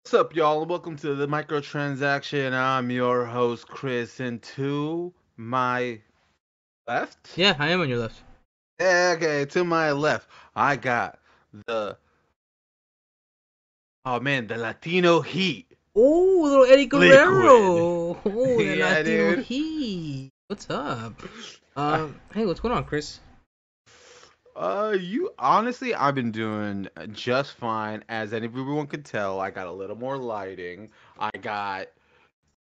What's up, y'all? Welcome to the Microtransaction. I'm your host, Chris, and to my left? Yeah, I am on your left. Okay, to my left, I got the, oh man, the Latino Heat. Oh, little Eddie Liquid. Guerrero. Oh, that Yeah, Latino dude. Heat. What's up? I, Hey, what's going on, Chris? I've been doing just fine. As everyone could tell, I got a little more lighting. I got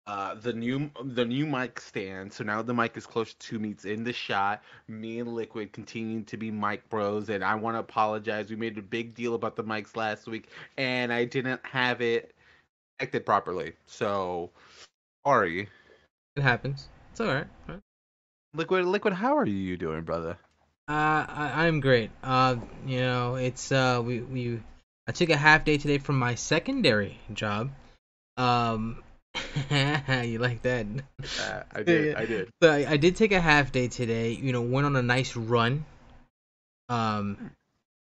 the new mic stand. So now the mic is closer to me. It's in the shot. Me and Liquid continue to be mic bros, and I want to apologize. We made a big deal about the mics last week, and I didn't have it connected properly. So sorry. It happens. It's all right. Liquid, how are you doing, brother? I'm great. It's we I took a half day today from my secondary job. Um, you like that? I did. Yeah. I did. So I did take a half day today. Went on a nice run. Um,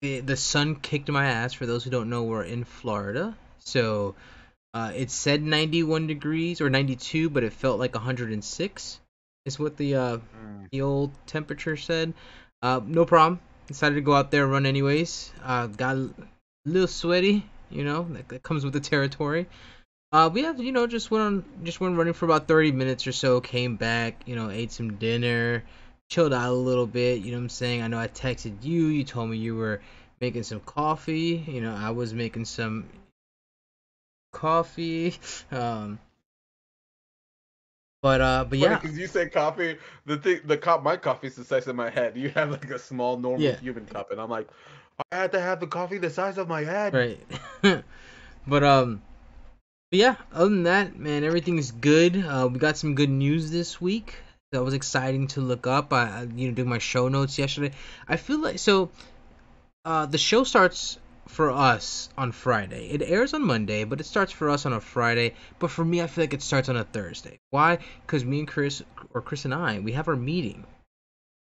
the sun kicked my ass. For those who don't know, we're in Florida, so it said 91 degrees or 92, but it felt like 106. Is what Mm. the old temperature said. No problem. Decided to go out there and run anyways. Got a little sweaty. That comes with the territory. We have just went running for about 30 minutes or so. Came back. Ate some dinner. Chilled out a little bit. You know what I'm saying? I know I texted you. You told me you were making some coffee. I was making some coffee. Um, but Funny yeah, because you said coffee. My coffee's the size of my head. You have like a small, normal yeah, human cup, and I'm like, I had to have the coffee the size of my head. right. but um, but yeah. Other than that, man, everything's good. We got some good news this week. That was exciting to look up. I did my show notes yesterday. I feel like so. The show starts for us on Friday. It airs on Monday, but it starts for us on a Friday. But for me, I feel like it starts on a Thursday. Why? Because me and Chris, or Chris and I, we have our meeting.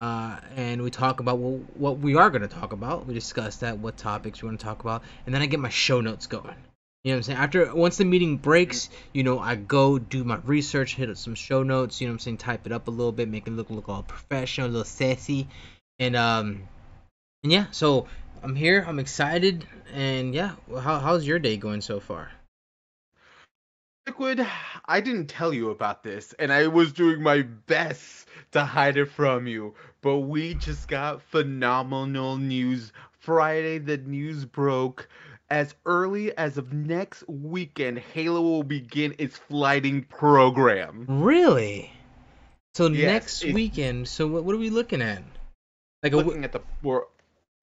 And we talk about what we are going to talk about. We discuss that, what topics we want to talk about, and then I get my show notes going. You know what I'm saying? Once the meeting breaks, I go do my research, hit up some show notes. You know what I'm saying? Type it up a little bit, make it look all professional, a little sassy, and yeah. So I'm here. I'm excited, and yeah. How's your day going so far? Liquid, I didn't tell you about this, and I was doing my best to hide it from you, but we just got phenomenal news. Friday, the news broke. As early as of next weekend, Halo will begin its flighting program. Really? So Yes, next weekend. So what are we looking at? Like a looking at the for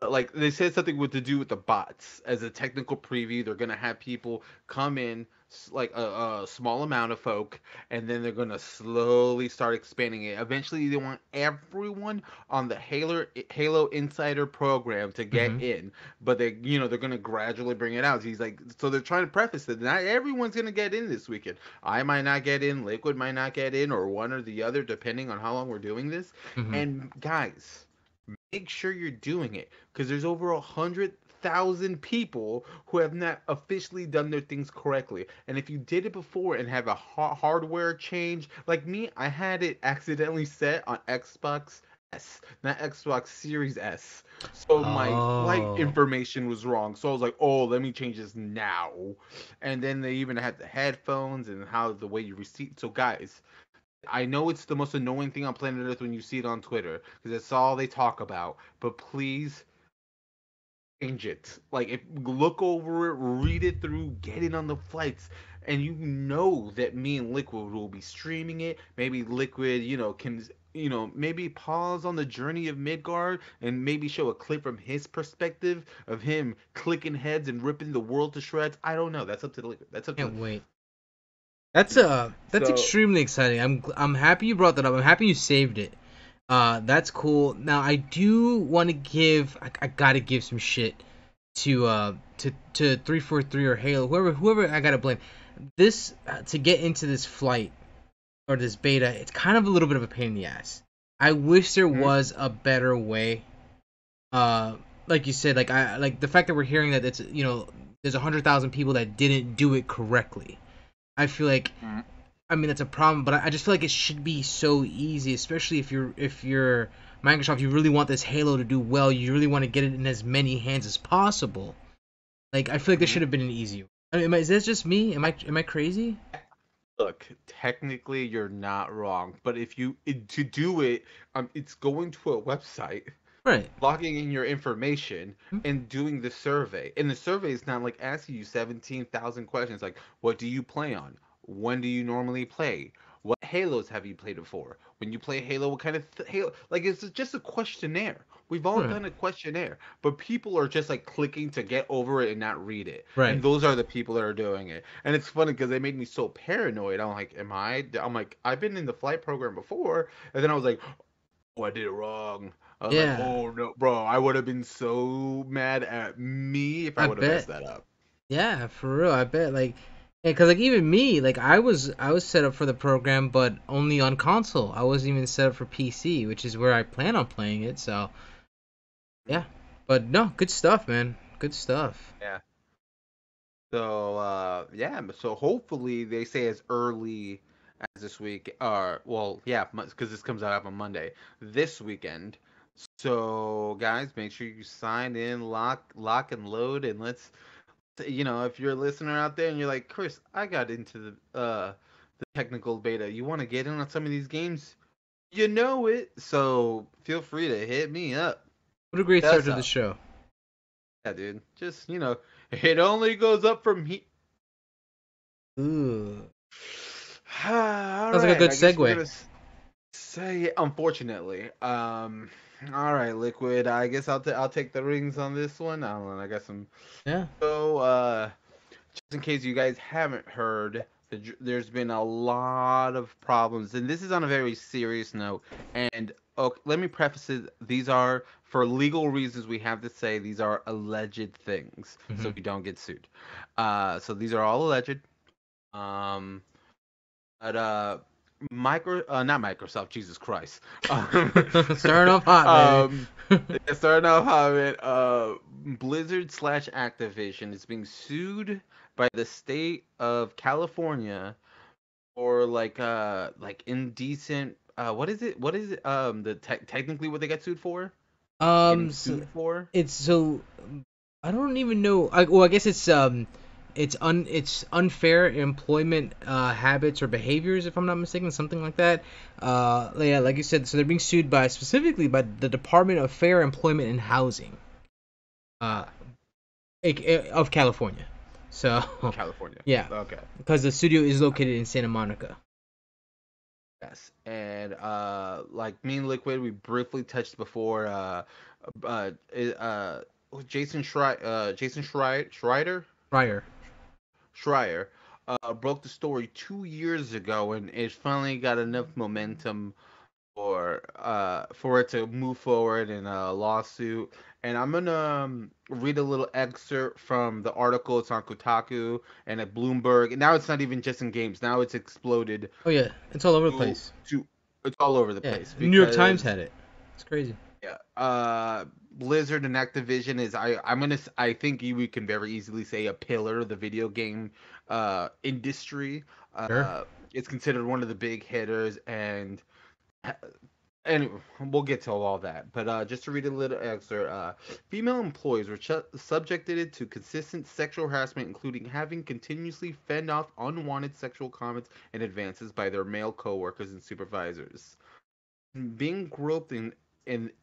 like they said something with to do with the bots as a technical preview. They're gonna have people come in like a small amount of folk, and then they're gonna slowly start expanding it. Eventually, they want everyone on the Halo Insider program to get Mhm. in, but they're gonna gradually bring it out. He's like, so they're trying to preface it. Not everyone's gonna get in this weekend. I might not get in, Liquid might not get in, or one or the other, depending on how long we're doing this. Mhm. And guys, make sure you're doing it because there's over 100,000 people who have not officially done their things correctly. And if you did it before and have a hardware change, like me, I had it accidentally set on Xbox S, not Xbox Series S. So my flight Oh. information was wrong. So I was like, oh, let me change this now. And then they even had the headphones and how the way you receive. So guys, I know it's the most annoying thing on planet Earth when you see it on Twitter because that's all they talk about. But please change it. Like, if look over it, read it through, get it on the flights, and you know that me and Liquid will be streaming it. Maybe Liquid, can maybe pause on the journey of Midgard and maybe show a clip from his perspective of him clicking heads and ripping the world to shreds. I don't know. That's up to the Liquid. That's up to Can't wait. That's so. extremely exciting. I'm happy you brought that up. I'm happy you saved it. That's cool. Now I do want to I gotta give some shit to 343 or Halo, whoever I gotta blame. This to get into this flight or this beta, it's kind of a little bit of a pain in the ass. I wish there Mhm. was a better way. Uh, like you said, like the fact that we're hearing that it's there's 100,000 people that didn't do it correctly. I feel like, I mean, that's a problem, but I just feel like it should be so easy, especially if you're Microsoft. You really want this Halo to do well. You really want to get it in as many hands as possible. Like, I feel like there should have been an easier. I mean, is that just me? Am I crazy? Look, technically you're not wrong, but to do it, it's going to a website, Right. logging in your information, Hmm? and doing the survey. And the survey is not like asking you 17,000 questions like, what do you play on? When do you normally play? What Halos have you played before? When you play Halo, what kind of Halo? Like, it's just a questionnaire. We've all Right. done a questionnaire, but people are just like clicking to get over it and not read it. And Right. those are the people that are doing it. And it's funny because they made me so paranoid. I'm like, I'm like, I've been in the flight program before, and then I was like, oh, I did it wrong. I was like, Yeah. oh no, bro, I would have been so mad at me if I I would have messed bet. that up. Yeah, for real. I bet. Like, yeah, cause like even me, like I was set up for the program, but only on console. I wasn't even set up for PC, which is where I plan on playing it. So yeah, but no, good stuff, man. Good stuff. Yeah. So yeah, so hopefully they say as early as this week, well, yeah, because this comes out on Monday, this weekend. So guys, make sure you sign in, lock and load, and if you're a listener out there and you're like, Chris, I got into the technical beta. You want to get in on some of these games? You know it. So feel free to hit me up. What a great start That's to the up. show. Yeah, dude. Just it only goes up from here. Ooh, All sounds like a right. good I guess we're segue. gonna say unfortunately. All right, Liquid. I guess I'll take the rings on this one. I don't know. I got some. Yeah. So just in case you guys haven't heard, there's been a lot of problems, and this is on a very serious note. And let me preface it: these are for legal reasons. We have to say these are alleged things, so Hmm. we don't get sued. So these are all alleged. Um, but not Microsoft, Jesus Christ. Starting off hot, baby. um, Starting off how it Blizzard slash Activision is being sued by the state of California for like indecent what is it the technically what they got sued for? Getting So sued for? it's so I don't even know. Well, I guess it's unfair employment habits or behaviors, if I'm not mistaken, something like that. Yeah, like you said, so they're being sued specifically by the Department of Fair Employment and Housing, uh, Ah, of California. So California. yeah, Okay. because the studio is located in Santa Monica. Yes. And like me and Liquid, we briefly touched before uh, uh, Jason Prior. Schreier broke the story 2 years ago, and it finally got enough momentum for it to move forward in a lawsuit. And I'm gonna read a little excerpt from the article. It's on Kotaku and at Bloomberg. And now it's not even just in games. Now it's exploded Oh yeah, it's all over the to, place. to it's all over the Yeah, place New York Times because had it. It's crazy. yeah, Blizzard and Activision is I think we can very easily say a pillar of the video game industry. Sure. It's considered one of the big hitters, and we'll get to all that. But just to read a little excerpt, female employees were subjected to consistent sexual harassment, including having continuously fend off unwanted sexual comments and advances by their male coworkers and supervisors. Being groped in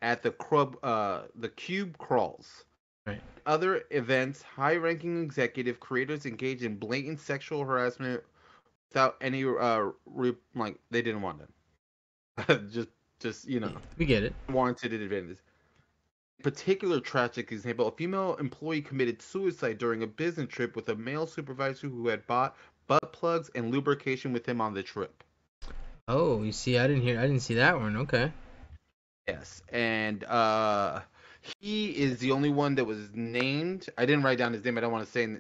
at the cube crawls. Right. Other events, high-ranking executive creators engaged in blatant sexual harassment without any like they didn't want it. just Yeah, we get it. warranted advantage. Particular tragic example: a female employee committed suicide during a business trip with a male supervisor who had bought butt plugs and lubrication with him on the trip. Oh, you see, I didn't see that one. Okay. Yes, and he is the only one that was named. I didn't write down his name. I don't want to say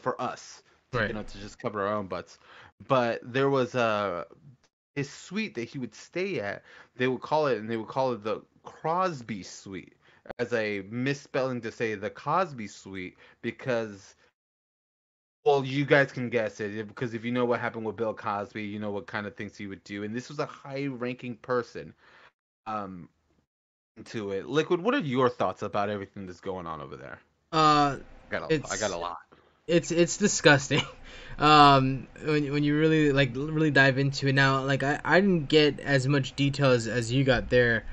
for us, Right. to just cover our own butts. But there was his suite that he would stay at. They would call it the Crosby Suite as a misspelling to say the Cosby Suite because Well, you guys can guess it because if you know what happened with Bill Cosby, you know what kind of things he would do. And this was a high-ranking person. Um, to it. Liquid, what are your thoughts about everything that's going on over there? Uh, I got a it's lot. it's disgusting. When you really really dive into it now, like I didn't get as much detail as you got there.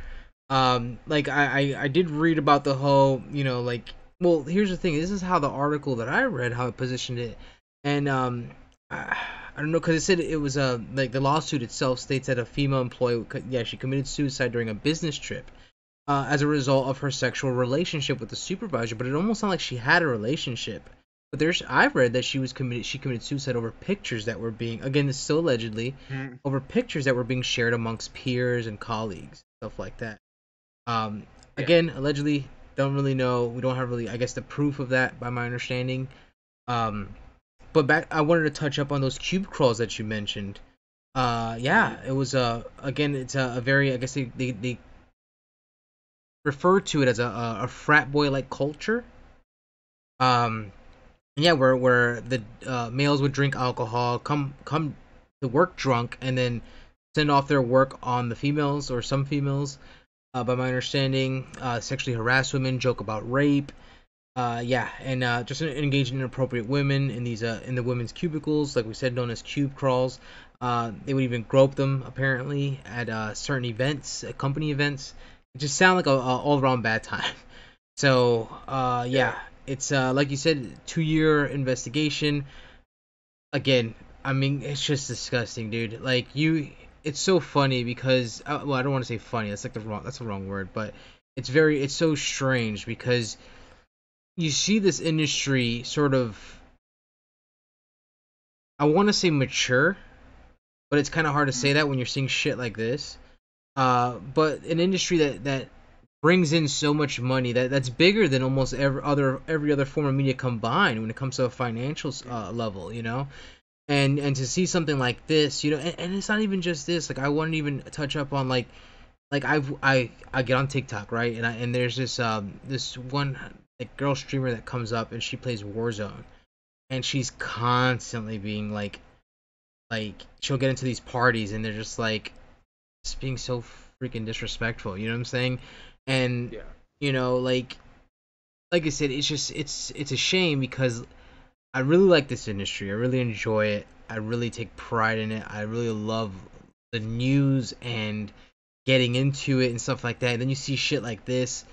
Like I did read about the whole, like, well, here's the thing. This is how the article that I read, how it positioned it, and I don't know, because it said it was like the lawsuit itself states that a female employee, yeah, she committed suicide during a business trip, as a result of her sexual relationship with the supervisor. But it almost sounded like she had a relationship. But I've read that she committed suicide over pictures that were being, again, this is still allegedly, Mm, over pictures that were being shared amongst peers and colleagues, stuff like that. Um, yeah. Again, allegedly, don't really know. We don't have really, I guess, the proof of that, by my understanding. Um, but back, I wanted to touch up on those cube crawls that you mentioned. Hmm. Yeah, it was again, it's a very, I guess they refer to it as a frat boy like culture. Um, yeah, where the males would drink alcohol, come to work drunk, and then send off their work on the females or some females. By my understanding, sexually harass women, joke about rape. Yeah, and just engage in inappropriate women in these in the women's cubicles, like we said, known as cube crawls. They would even grope them apparently at certain events, company events. It just sounded like a all around bad time. So Yeah. yeah, it's like you said, 2 year investigation. Again, I mean, it's just disgusting, dude. Like it's so funny because well, I don't want to say funny. That's the wrong word, but it's so strange because you see this industry sort of, I want to say mature, but it's kind of hard to say Mm, that when you're seeing shit like this. But an industry that brings in so much money that's bigger than almost every other form of media combined when it comes to a financial level, and to see something like this, and it's not even just this. Like I wouldn't even touch up on like I get on TikTok, right, and there's this one like girl streamer that comes up and she plays Warzone, and she's constantly being like she'll get into these parties and they're just like just being so freaking disrespectful. You know what I'm saying? And yeah. like I said, it's a shame because I really like this industry. I really enjoy it. I really take pride in it. I really love the news and getting into it and stuff like that. And then you see shit like this.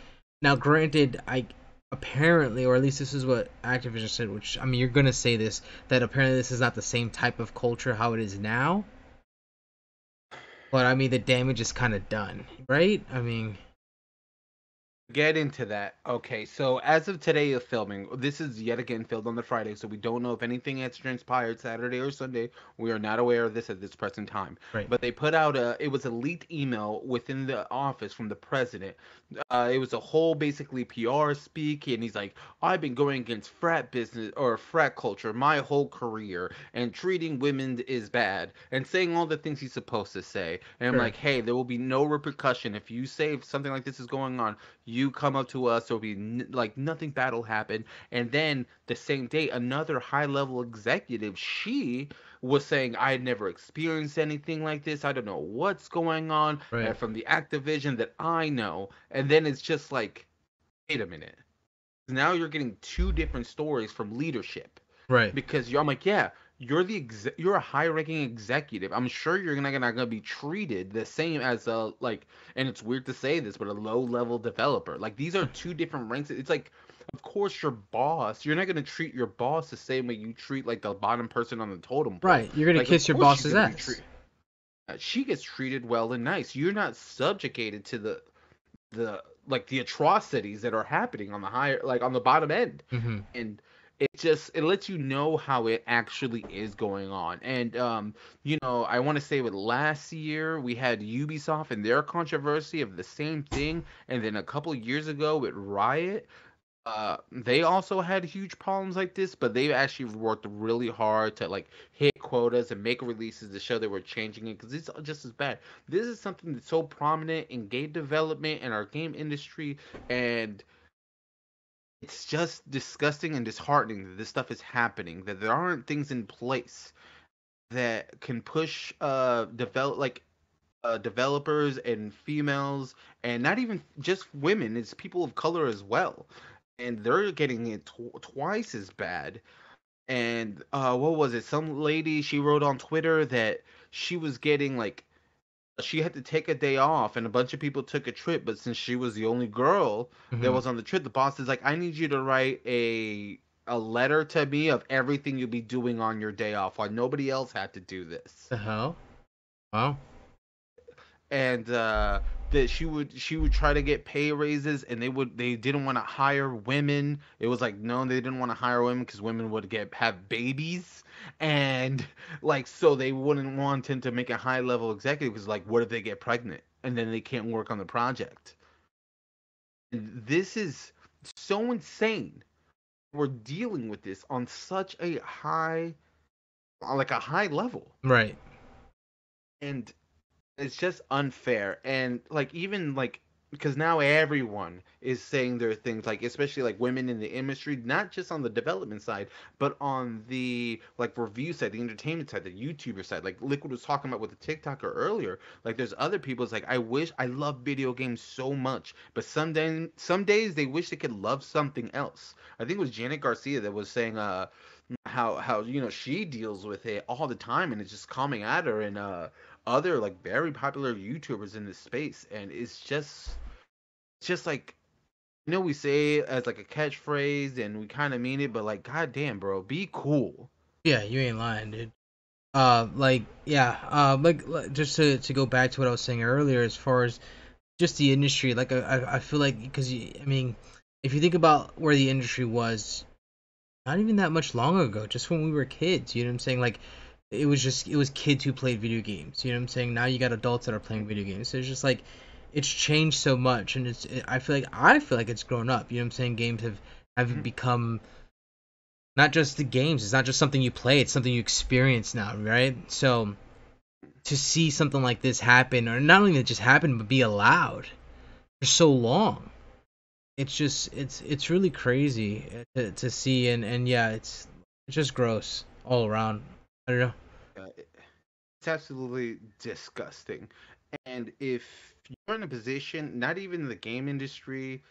Now, granted, I apparently, or at least this is what Activision said, which, I mean, you're gonna say this, that apparently this is not the same type of culture how it is now. But I mean, the damage is kind of done, right? I mean, Get into that. Okay, so as of today of filming, this is yet again filmed on the Friday, so we don't know if anything has transpired Saturday or Sunday. We are not aware of this at this present time. right, But they put out it was a leaked email within the office from the president. It was a whole basically PR speak, and he's like, I've been going against frat business or frat culture my whole career, and treating women is bad, and saying all the things he's supposed to say. And I'm sure, like, hey, there will be no repercussion if you say something like this is going on. You come up to us, there'll be like nothing bad will happen. And then the same day, another high level executive, she was saying, I had never experienced anything like this. I don't know what's going on. right, And from the Activision that I know. And then it's just like, wait a minute. Now you're getting two different stories from leadership right, because I'm like, yeah, you're a high ranking executive. I'm sure you're not gonna be treated the same as a like, and it's weird to say this, but a low level developer. Like these are two different ranks. It's like, of course your boss, you're not gonna treat your boss the same way you treat like the bottom person on the totem pole. right. You're gonna Like of kiss your course she's boss's gonna be ass. treated. She gets treated well and nice. You're not subjugated to the like the atrocities that are happening on the higher like on the bottom end. Mm-hmm. And it lets you know how it actually is going on. And I want to say with last year we had Ubisoft and their controversy of the same thing, and then a couple years ago with Riot, they also had huge problems like this, but they actually worked really hard to like hit quotas and make releases to show they were changing it because it's just as bad. This is something that's so prominent in game development and our game industry, and it's just disgusting and disheartening that this stuff is happening, that there aren't things in place that can push developers and females, and not even just women, it's people of color as well, and they're getting it twice as bad. And what was it, some lady, she wrote on Twitter that she was getting like, she had to take a day off and a bunch of people took a trip, but since she was the only girl that Mm-hmm. was on the trip, the boss is like, I need you to write a letter to me of everything you'll be doing on your day off, while nobody else had to do this. The hell? Wow. And that she would try to get pay raises, and they didn't want to hire women. It was like, no, they didn't want to hire women because women would have babies, and like, so they wouldn't want him to make a high level executive, because like, what if they get pregnant and then they can't work on the project? And this is so insane. We're dealing with this on such a high, like a high level, Right. and it's just unfair. And like, even like, because now everyone is saying their things, like especially like women in the industry, not just on the development side, but on the like review side, the entertainment side, the YouTuber side, like Liquid was talking about with the TikToker earlier. Like, there's other people, it's like, I love video games so much, but some days they wish they could love something else. I think it was Janet Garcia that was saying how she deals with it all the time, and it's just coming at her, and other like very popular YouTubers in this space. And it's just like, we say it as like a catchphrase and we kind of mean it, but like, goddamn, bro, be cool. Yeah, you ain't lying, dude. Like, yeah, just to go back to what I was saying earlier, as far as just the industry, like, I feel like, because, I mean, if you think about where the industry was not even that much long ago, just when we were kids, you know what I'm saying? Like, it was kids who played video games, you know what I'm saying? Now you got adults that are playing video games. So it's just like, it's changed so much, and I feel like it's grown up, you know what I'm saying? Games have Mhm. become not just the games, it's not just something you play, it's something you experience now, right? So to see something like this happen, or not only that just happen, but be allowed for so long, it's really crazy to see. And yeah, it's just gross all around. I don't know. It's absolutely disgusting. And if you're in a position, not even in the game industry,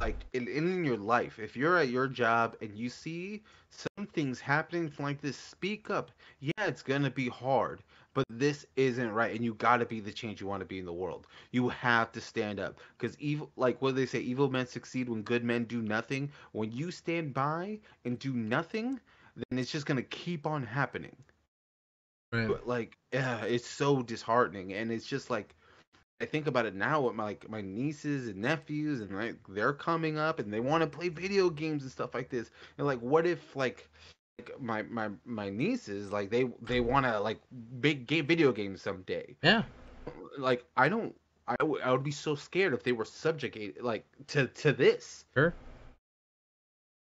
like in your life, if you're at your job and you see some things happening like this, speak up. Yeah, it's gonna be hard, but this isn't right, and you gotta be the change you want to be in the world. You have to stand up, because evil, like what do they say, evil men succeed when good men do nothing. When you stand by and do nothing, then it's just gonna keep on happening. Right. But like, yeah, it's so disheartening, and it's just like, I think about it now with my nieces and nephews, and like, they're coming up and they want to play video games and stuff like this. And like, what if like my nieces, like, they want to like video games someday? Yeah. Like, I would be so scared if they were subjugated like to this, Sure.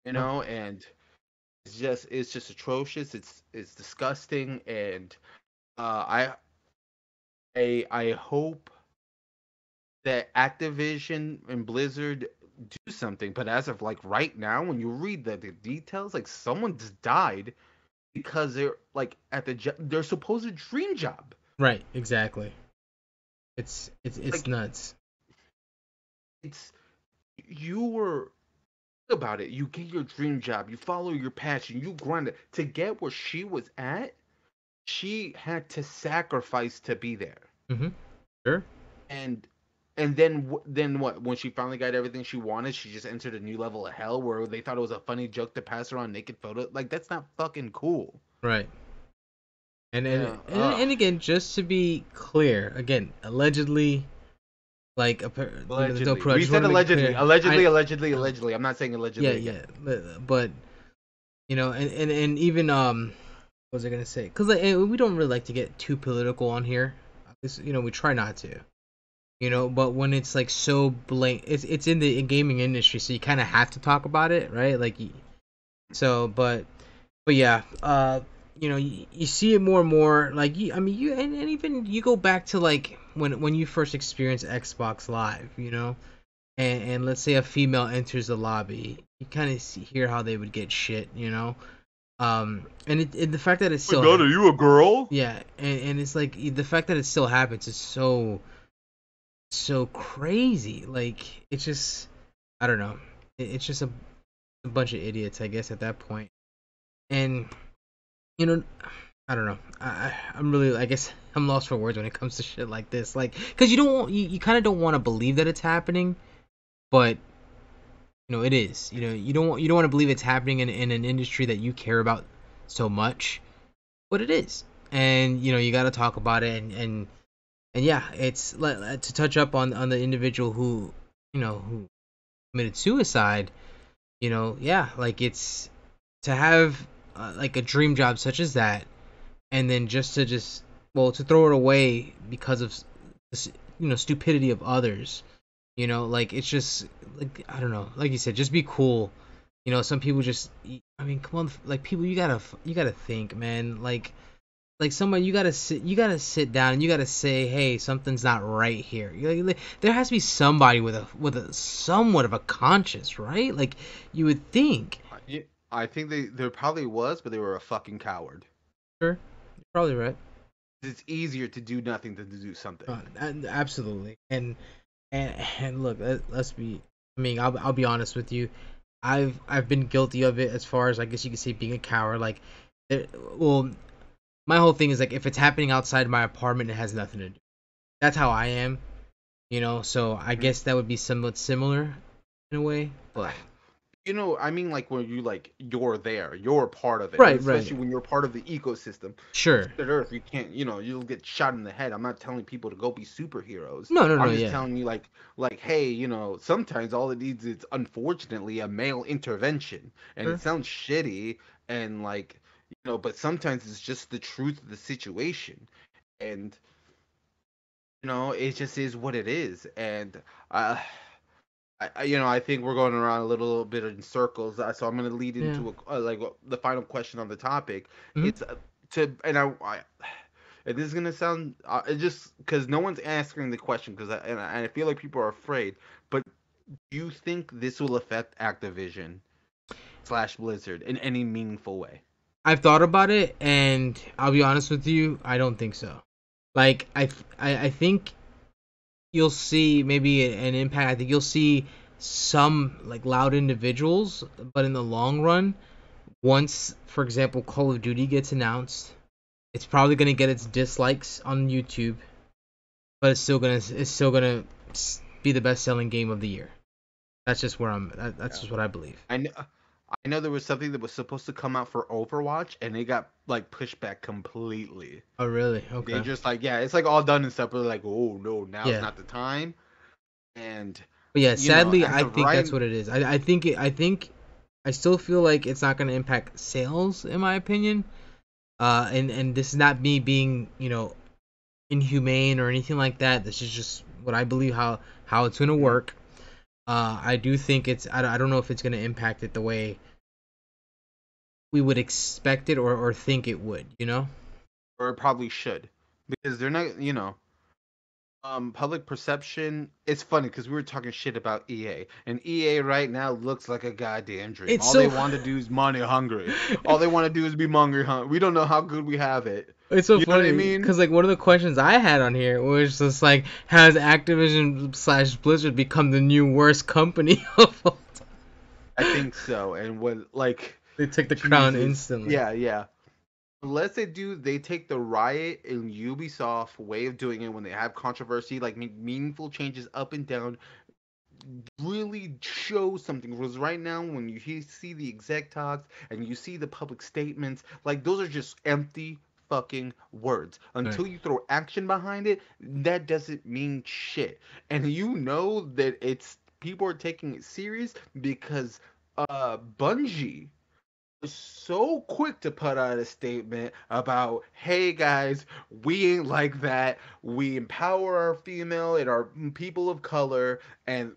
Huh. and it's just atrocious. It's disgusting, and I hope that Activision and Blizzard do something. But as of like right now, when you read the details, like, someone just died because they're like at their supposed dream job. Right. Exactly. It's Like, nuts. it's you were about it. You get your dream job. You follow your passion. You grind it to get where she was at. She had to sacrifice to be there. Mhm. Sure. and and then what, when she finally got everything she wanted, she just entered a new level of hell where they thought it was a funny joke to pass around naked photo. Like, that's not fucking cool. Right. And and Yeah. and, and again, just to be clear, again, allegedly, like there's no Allegedly, proof. I we just want said to make it allegedly, clear. allegedly, I allegedly, allegedly. I'm not saying Yeah, allegedly again. yeah, but and even what was I gonna say? Because like, we don't really like to get too political on here. We try not to. But when it's like so blatant, it's in the gaming industry, so you kind of have to talk about it, right? Like, so, but yeah, you see it more and more. Like, I mean, and even you go back to like when you first experienced Xbox Live, and let's say a female enters the lobby, you kind of hear how they would get shit, you know. And the fact that it's My still God, are you a girl? yeah, and it's like the fact that it still happens is so crazy. Like it's just I don't know. It's just a bunch of idiots, I guess, at that point. And you know, I don't know. I'm really, I guess, I'm lost for words when it comes to shit like this. Like, cause you kind of don't want to believe that it's happening, but it is. You don't want to believe it's happening in an industry that you care about so much, but it is. And you got to talk about it. And yeah, it's to touch up on the individual who committed suicide. Yeah, like it's to have like a dream job such as that, and then to throw it away because of stupidity of others. Like it's just like I don't know, like you said, just be cool. Some people just, I mean, come on, like people, you gotta think, man. Like someone, you gotta sit down and you gotta say, hey, something's not right here. There has to be somebody with a somewhat of a conscience, right? Like you would think. Yeah, I think there probably was, but they were a fucking coward. Sure, you're probably right. It's easier to do nothing than to do something. Absolutely. And look, let's be. I mean, I'll be honest with you. I've been guilty of it as far as I guess you could say being a coward. Like, well, my whole thing is like if it's happening outside my apartment, it has nothing to do. That's how I am. So I guess that would be somewhat similar in a way, but. I mean, like when you're there, you're a part of it, Right, especially right. when you're part of the ecosystem. Sure. Planet Earth, you can't, you'll get shot in the head. I'm not telling people to go be superheroes. No, no, no, I'm just yeah. telling you, hey, sometimes all it needs is, unfortunately, a male intervention, and Sure. it sounds shitty, and but sometimes it's just the truth of the situation, and it just is what it is, and I think we're going around a little bit in circles, so I'm going to lead Yeah. into the final question on the topic. Hmm. It's to and and this is gonna sound it just because no one's answering the question because I feel like people are afraid. But do you think this will affect Activision / Blizzard in any meaningful way? I've thought about it, and I'll be honest with you, I don't think so. Like I think you'll see maybe an impact. I think you'll see some like loud individuals, but in the long run, once, for example, Call of Duty gets announced, it's probably gonna get its dislikes on YouTube, but it's still gonna be the best selling game of the year. That's just where that's Yeah. just what I believe. I know there was something that was supposed to come out for Overwatch and it got pushed back completely. Oh really? They Okay. just yeah, it's all done and stuff, but they're like, oh no, now's Yeah. not the time. And But yeah, sadly, as I of think right, that's what it is. I think I still feel like it's not going to impact sales, in my opinion. And this is not me being inhumane or anything like that. This is just what I believe how it's going to Mhm. work. I do think I don't know if it's going to impact it the way we would expect it or think it would. or it probably should, because they're not, public perception. It's funny because we were talking shit about EA, and EA right now looks like a goddamn dream. It's All they so want to do is money hungry. All they want to do is be money hungry. We don't know how good we have it. It's so You know what I funny mean? because like one of the questions I had on here was just like, has Activision / Blizzard become the new worst company of all time? I think so. And what They took the crown Jesus, instantly. yeah, yeah. Unless they take the Riot and Ubisoft way of doing it when they have controversy, like make meaningful changes up and down, really show something. Because right now, when see the exec talks and you see the public statements, those are just empty fucking words. Right. Until you throw action behind it, that doesn't mean shit. And that it's people are taking it serious because Bungie was so quick to put out a statement about, hey guys, we ain't like that. We empower our female and our people of color, and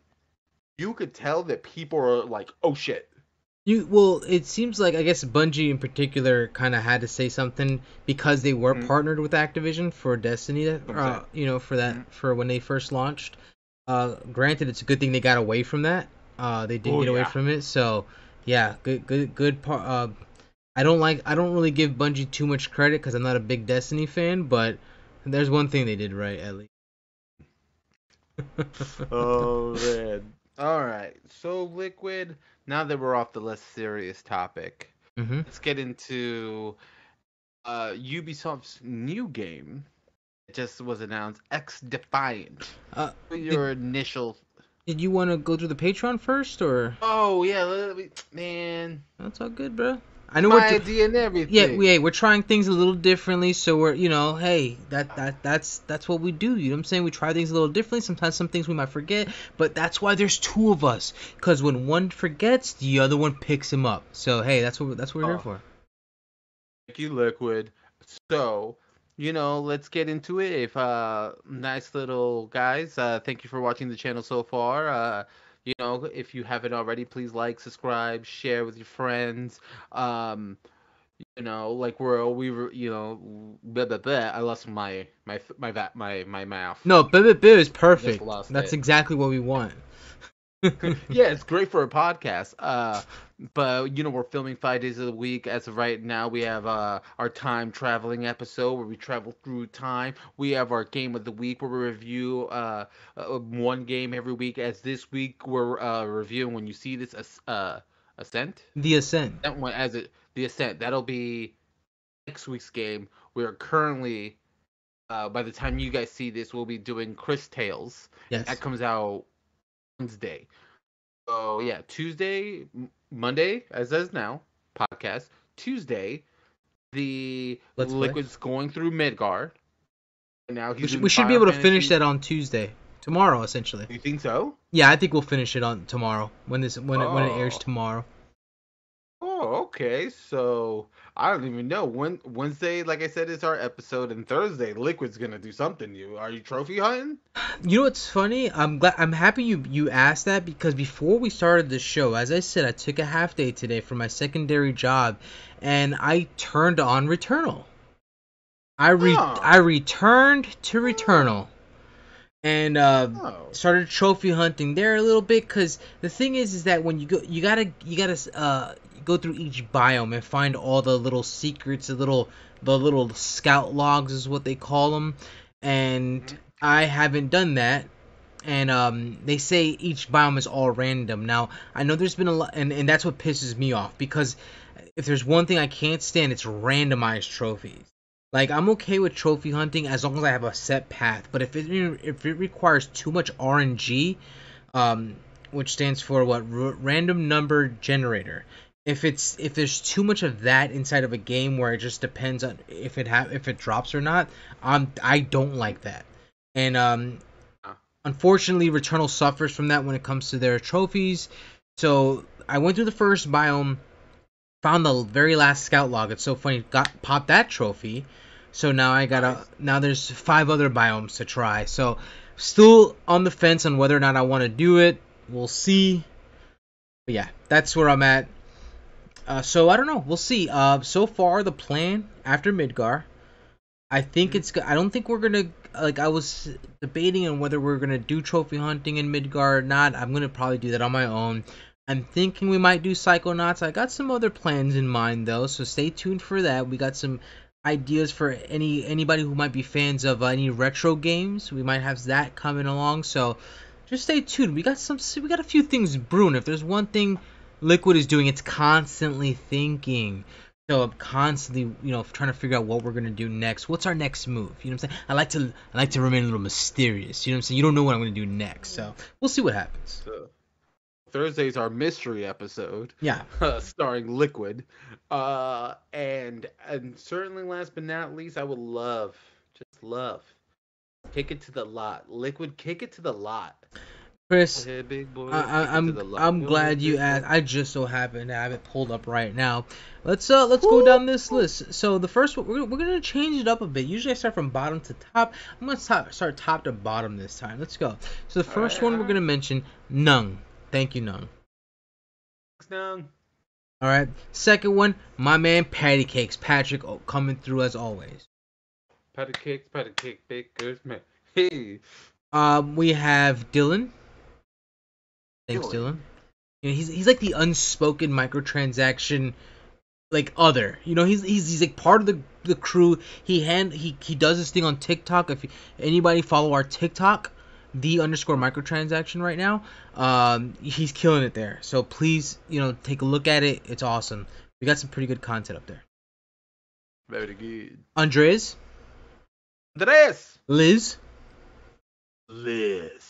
you could tell that people are like, oh shit. Well, it seems like I guess Bungie in particular kind of had to say something because they were Mm-hmm. partnered with Activision for Destiny. I'm saying. For that Mm-hmm. for when they first launched. Granted, it's a good thing they got away from that. They did get away from it. So yeah, good part. I don't really give Bungie too much credit because I'm not a big Destiny fan, but there's one thing they did right at least. Oh man. All right. So Liquid, now that we're off the less serious topic, Hmm. let's get into Ubisoft's new game. It just was announced, XDefiant. Uh, What are did your initial? did you want to go through the Patreon first, or Oh yeah, man, that's all good, bro? I it's know my idea and yeah, everything. we're trying things a little differently, so we're, hey, that's what we do. You know what I'm saying? We try things a little differently. Sometimes some things we might forget, but that's why there's two of us. Because when one forgets, the other one picks him up. So hey, that's what we're here Oh, for. thank you, Liquid. So, let's get into it. If nice little guys, thank you for watching the channel so far. If you haven't already, please like, subscribe, share with your friends. Um, like we were, blah, blah, blah. I lost my mouth. No, Baby is I just perfect. lost That's it. exactly what we want. Yeah, it's great for a podcast. But we're filming 5 days of the week. As of right now, we have our time traveling episode where we travel through time. We have our game of the week where we review one game every week. As this week we're reviewing, when you see this, Ascent. The Ascent. That one, the Ascent. That'll be next week's game. We are currently, by the time you guys see this, we'll be doing Chris Tales, and that Yes. comes out Wednesday. So yeah, Tuesday, Monday, as is now, podcast. Tuesday, the Let's play. Liquid's going through Midgar. And now We he's should, in we should be Final able to finish Fantasy. that on Tuesday. Tomorrow, essentially. You think so? Yeah, I think we'll finish it on tomorrow when it airs Oh. tomorrow. Oh, okay. So I don't even know. Wednesday, like I said, is our episode, and Thursday, Liquid's gonna do something new. Are you trophy hunting? You know what's funny? I'm happy you asked that because before we started the show, as I said, I took a half day today for my secondary job, and I turned on Returnal. Oh. I returned to Returnal and Oh. started trophy hunting there a little bit because the thing is that when you gotta go through each biome and find all the little secrets, the little scout logs is what they call them, and Mhm. I haven't done that. And they say each biome is all random. Now I know there's been a lot, and that's what pisses me off because if there's one thing I can't stand, it's randomized trophies. Like I'm okay with trophy hunting as long as I have a set path, but if it requires too much RNG, um, which stands for what, random number generator. If there's too much of that inside of a game where it just depends on if it drops or not, I don't like that. And Ah. unfortunately, Returnal suffers from that when it comes to their trophies. So I went through the first biome, found the very last scout log. It's so funny. Popped that trophy. So now Nice. now there's 5 other biomes to try. So still on the fence on whether or not I want to do it. We'll see. But yeah, that's where I'm at. So I don't know. We'll see. So far the plan after Midgar, I think Mhm. I don't think we're gonna, like, I was debating on whether we're gonna do trophy hunting in Midgar or not. I'm gonna probably do that on my own. I'm thinking we might do Psychonauts. I got some other plans in mind though, so stay tuned for that. We got some ideas for anybody who might be fans of any retro games. We might have that coming along, so just stay tuned. We got a few things brewing. If there's one thing Liquid is doing, it's constantly thinking. So I'm constantly, trying to figure out what we're gonna do next. What's our next move? You know what I'm saying? I like to remain a little mysterious. You know what I'm saying? You don't know what I'm gonna do next, so we'll see what happens. So Thursday's our mystery episode, Yeah. starring Liquid. And certainly last but not least, I would just love, kick it to the lot. Liquid, kick it to the lot. Go Chris, ahead, big I, boy. Kick I, it to I'm the lot. I'm Go glad ahead, you big asked. boy. I just so happen to have it pulled up right now. Let's go down Woo! this list. So the first one, we're gonna change it up a bit. Usually I start from bottom to top. I'm gonna start top to bottom this time. Let's go. So the All first right, one all we're right. gonna mention, Nung. Thank you, Nung. Thanks, now. All right. Second one, my man Patty Cakes, Patrick, coming through as always. Patty cake, big good man. Hey, We have Dylan. Thanks, Dylan. Dylan. You know, he's like the unspoken microtransaction like other. You know, he's like part of the crew. He does this thing on TikTok. If anybody follow our TikTok, _microtransaction right now, he's killing it there. So please, you know, take a look at it. It's awesome. We got some pretty good content up there. Very good. Andres, Liz,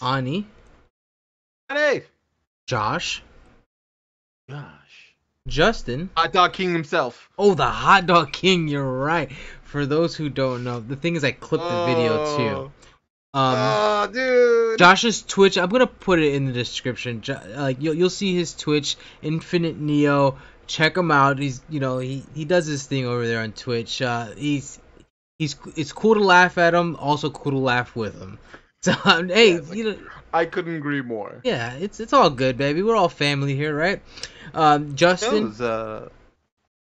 Ani, Hey, Josh, gosh, Justin. Hot Dog King himself. Oh, the Hot Dog King. You're right. For those who don't know, the thing is, I clipped the video too. Oh, dude. Josh's Twitch. I'm gonna put it in the description. Like you'll see his Twitch, Infinite Neo. Check him out. He's he does this thing over there on Twitch. It's cool to laugh at him. Also cool to laugh with him. So hey, I couldn't agree more. Yeah, it's all good, baby. We're all family here, right? Justin.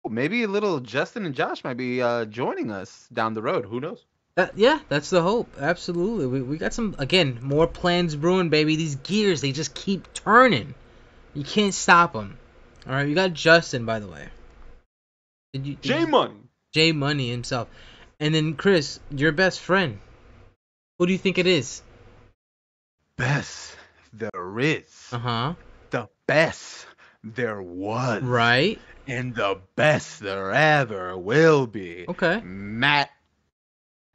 Maybe a little Justin and Josh might be joining us down the road. Who knows? That's the hope. Absolutely. We got some, again, more plans brewing, baby. These gears, they just keep turning. You can't stop them. All right, we got Justin, by the way. J Money himself. And then Chris, your best friend. Who do you think it is? Best there is. Uh-huh. The best there was. Right. And the best there ever will be. Okay. Matt.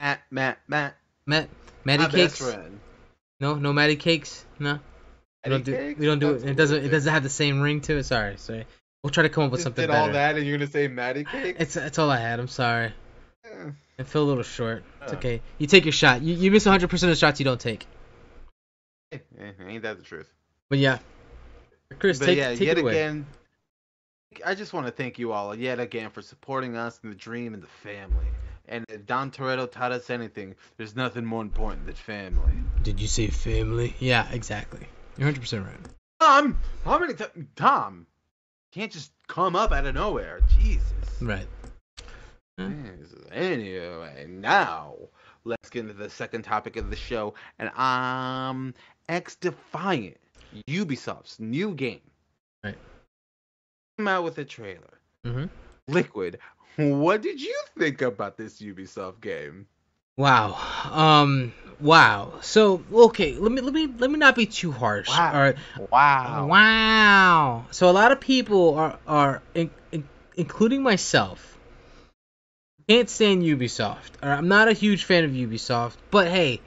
Matty My Cakes. best friend. No Matty Cakes. No. We don't do it. It doesn't have the same ring to it. Sorry. We'll try to come up with something better. Did all that and you're gonna say Matty Cakes? It's all I had. I'm sorry. I feel a little short. It's okay. You take your shot. You miss 100% of the shots you don't take. Ain't that the truth? But yeah, Chris, take it away. Again, I just want to thank you all yet again for supporting us in the dream and the family. And if Don Toretto taught us anything, there's nothing more important than family. Did you say family? Yeah, exactly. You're 100% right. Tom, how many times? Tom, can't just come up out of nowhere. Jesus. Right. Anyway, now let's get into the second topic of the show, and XDefiant, Ubisoft's new game. Right. Came out with a trailer. Mm-hmm. Liquid, what did you think about this Ubisoft game? Wow. Wow. So, okay, let me not be too harsh. Wow. All right. Wow. So a lot of people are including myself, can't stand Ubisoft. I'm not a huge fan of Ubisoft, but hey,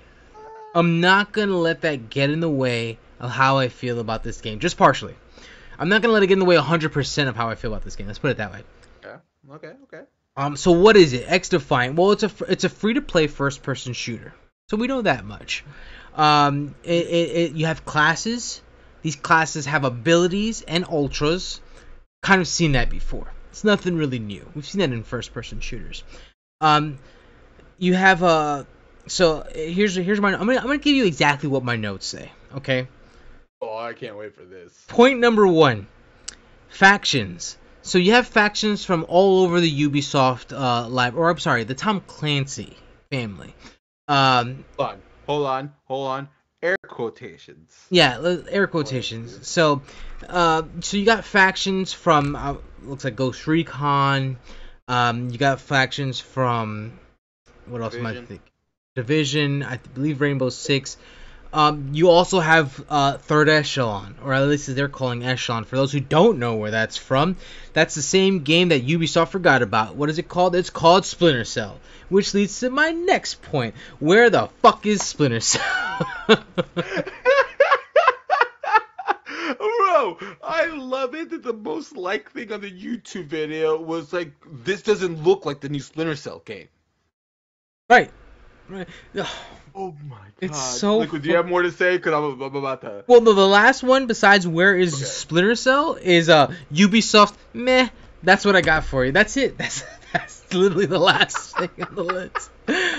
I'm not gonna let that get in the way of how I feel about this game. Just partially. I'm not gonna let it get in the way 100% of how I feel about this game. Let's put it that way. Yeah. Okay. So what is it? XDefiant. Well, it's a free-to-play first-person shooter. So we know that much. You have classes. These classes have abilities and ultras. Kind of seen that before. It's nothing really new. We've seen that in first-person shooters. You have so here's my. I'm gonna give you exactly what my notes say. Okay. Oh, I can't wait for this. Point number 1, factions. So you have factions from all over the Ubisoft the Tom Clancy family. Hold on. Air quotations. Yeah, air quotations. So you got factions from looks like Ghost Recon. You got factions from what else am I thinking? Division. I believe Rainbow Six. You also have Third Echelon, or at least they're calling Echelon. For those who don't know where that's from, that's the same game that Ubisoft forgot about. What is it called? It's called Splinter Cell, which leads to my next point. Where the fuck is Splinter Cell? Bro, I love it that the most liked thing on the YouTube video was like, this doesn't look like the new Splinter Cell game. Right. Oh my god. It's so Liquid, do you have more to say? Because I'm about to... Well, no, the last one, besides where is Splinter Cell, is Ubisoft, meh. That's what I got for you. That's it. That's literally the last thing on the list.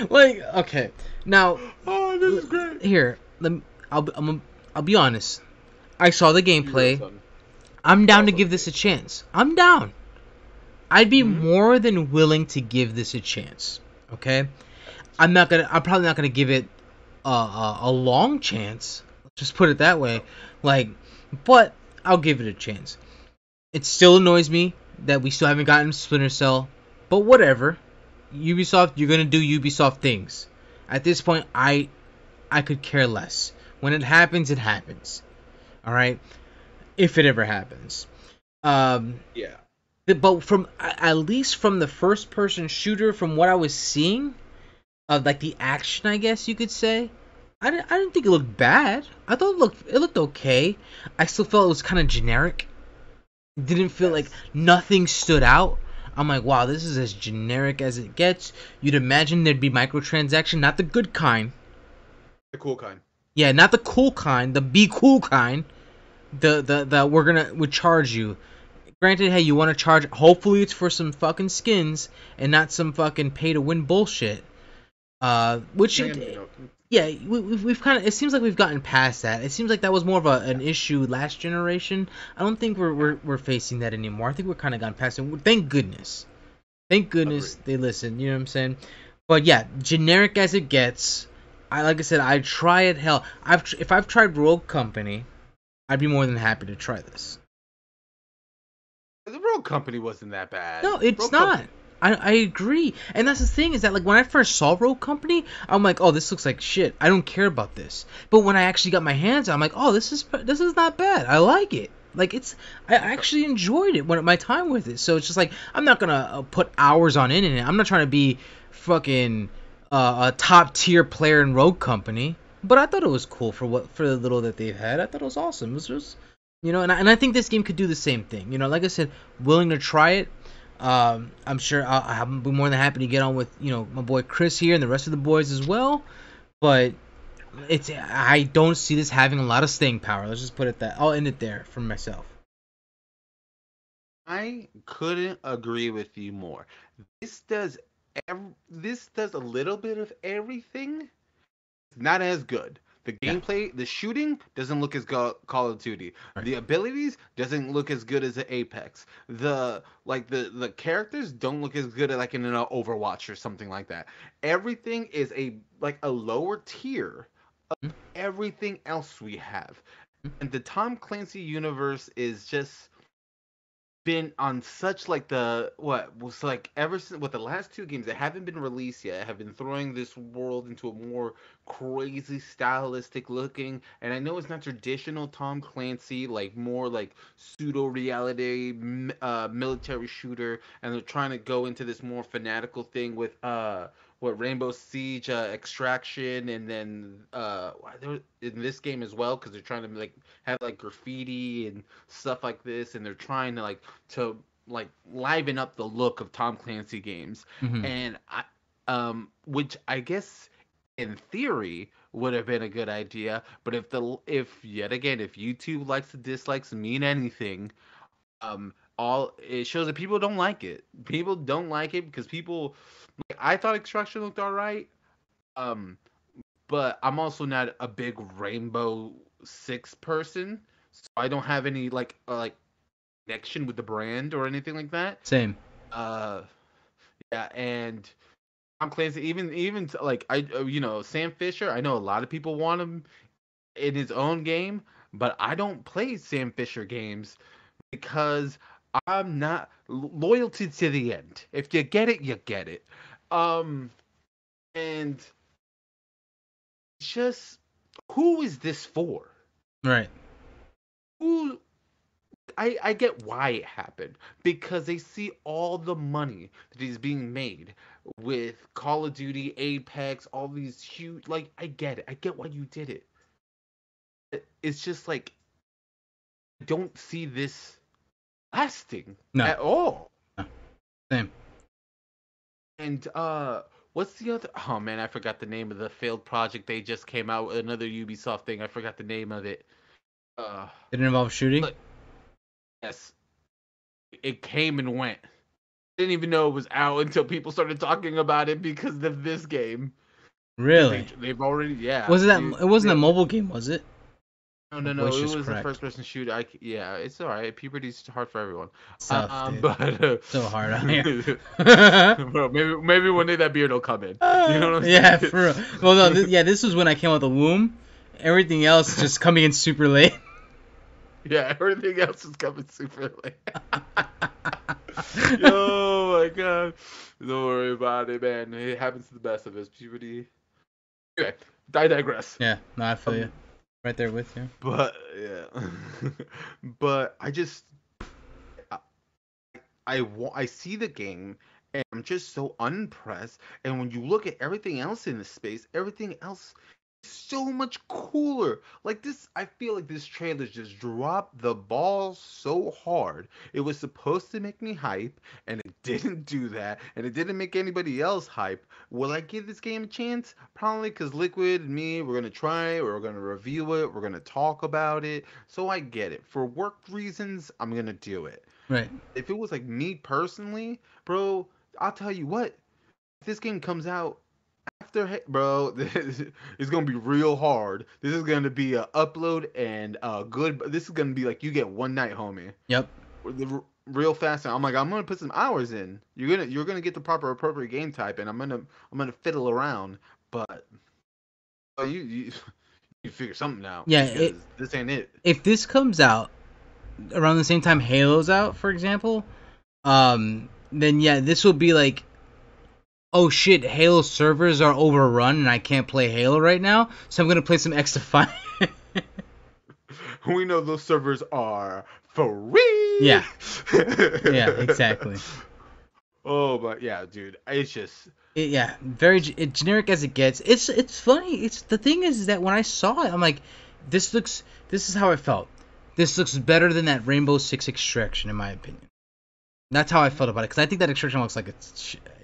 Like, okay. Now... Oh, this is great. Here, I'll be honest. I saw the gameplay. I'm down to give this a chance. I'm down. I'd be more than willing to give this a chance. Okay? I'm probably not gonna give it a long chance. Just put it that way. Like, but I'll give it a chance. It still annoys me that we still haven't gotten Splinter Cell, but whatever. Ubisoft, you're gonna do Ubisoft things. At this point, I could care less. When it happens, it happens. All right, if it ever happens. Yeah. But from at least from the first-person shooter, from what I was seeing, like the action, I guess you could say, I didn't think it looked bad. I thought it looked okay. I still felt it was kind of generic. It didn't feel like nothing stood out. I'm like, wow, this is as generic as it gets. You'd imagine there'd be microtransaction, not the good kind. The cool kind. Yeah, not the cool kind, the be cool kind. The would charge you. Granted, hey, you want to charge, hopefully it's for some fucking skins and not some fucking pay to win bullshit. Yeah, we've kind of, it seems like we've gotten past that. It seems like that was more of an issue last generation. I don't think we're facing that anymore. I think we're kind of gotten past it. Thank goodness. Thank goodness they listened. You know what I'm saying? But yeah, generic as it gets. Like I said, I'd try it. Hell, if I've tried Rogue Company, I'd be more than happy to try this. The Rogue Company wasn't that bad. No, it's Rogue not. Company. I agree. And that's the thing, is that like when I first saw Rogue Company, I'm like, oh, this looks like shit. I don't care about this. But when I actually got my hands on it, I'm like, oh, this is not bad. I like it. Like I actually enjoyed it when my time with it. So it's just like, I'm not gonna put hours on it. I'm not trying to be fucking a top tier player in Rogue Company. But I thought it was cool for the little that they've had. I thought it was awesome. It was just, you know, and I think this game could do the same thing. You know, like I said, willing to try it. I'm sure I'll be more than happy to get on with, you know, my boy Chris here and the rest of the boys as well. But I don't see this having a lot of staying power. Let's just put it that. I'll end it there for myself. I couldn't agree with you more. This does a little bit of everything. It's not as good. The gameplay, the shooting doesn't look as Call of Duty. Right. The abilities doesn't look as good as the Apex. The characters don't look as good like in an Overwatch or something like that. Everything is a lower tier of everything else we have. And the Tom Clancy universe is just been on such ever since with the last two games that haven't been released yet, have been throwing this world into a more crazy stylistic looking, and I know it's not traditional Tom Clancy, like more like pseudo reality military shooter, and they're trying to go into this more fanatical thing with Rainbow Siege Extraction, and then in this game as well, because they're trying to have graffiti and stuff like this, and they're trying to liven up the look of Tom Clancy games, and which I guess in theory would have been a good idea, but if YouTube likes and dislikes mean anything, it shows that people don't like it. People don't like it because people. I thought Extraction looked alright, but I'm also not a big Rainbow Six person, so I don't have any connection with the brand or anything like that. Same. Yeah, and Tom Clancy, even Sam Fisher. I know a lot of people want him in his own game, but I don't play Sam Fisher games because I'm not loyalty to the end. If you get it, you get it. And just who is this for? Right. Who? I get why it happened, because they see all the money that is being made with Call of Duty, Apex, all these huge. I get it. I get why you did it. It's just I don't see this lasting at all. No. Same. And what's the other? Oh man, I forgot the name of the failed project they just came out with. Another Ubisoft thing. I forgot the name of it. Did it involve shooting? Yes. It came and went. I didn't even know it was out until people started talking about it because of this game. Really? They've already, yeah. Was it that? It wasn't a mobile game, was it? No. It was a first-person shooter. Yeah, it's alright. Puberty's hard for everyone. But so hard out here. Bro, maybe one day that beard will come in. You know what I'm saying? Yeah, for real. Well, no, this was when I came out of the womb. Everything else just coming in super late. Yeah, everything else is coming super late. Oh my god. Don't worry about it, man. It happens to the best of us. Puberty. Okay, I digress. Yeah, no, I feel you. Right there with you. But yeah, but I, I see the game and I'm just so unimpressed. And when you look at everything else in the space, everything else is so much cooler. Like this, I feel like this trailer just dropped the ball so hard. It was supposed to make me hype, and it didn't do that, and it didn't make anybody else hype. Will I give this game a chance? Probably, because Liquid and me, we're gonna try it, we're gonna review it, we're gonna talk about it. So I get it. For work reasons, I'm gonna do it. Right. If it was like me personally, bro, I'll tell you what. If this game comes out after, bro, it's gonna be real hard. This is gonna be a upload and good. This is gonna be like you get one night, homie. Yep. Real fast. I'm like, I'm gonna put some hours in. You're gonna get the proper appropriate game type, and I'm gonna fiddle around. But you figure something out. Yeah. This ain't it. If this comes out around the same time Halo's out, for example, then yeah, this will be like, oh shit, Halo servers are overrun and I can't play Halo right now, so I'm gonna play some XDefiant. We know those servers are free. Yeah. Yeah, exactly. Oh, but yeah, dude, it's just very generic as it gets. It's funny. It's the thing is that when I saw it, I'm like, this is how I felt. This looks better than that Rainbow Six Extraction, in my opinion. That's how I felt about it, because I think that Extraction looks like it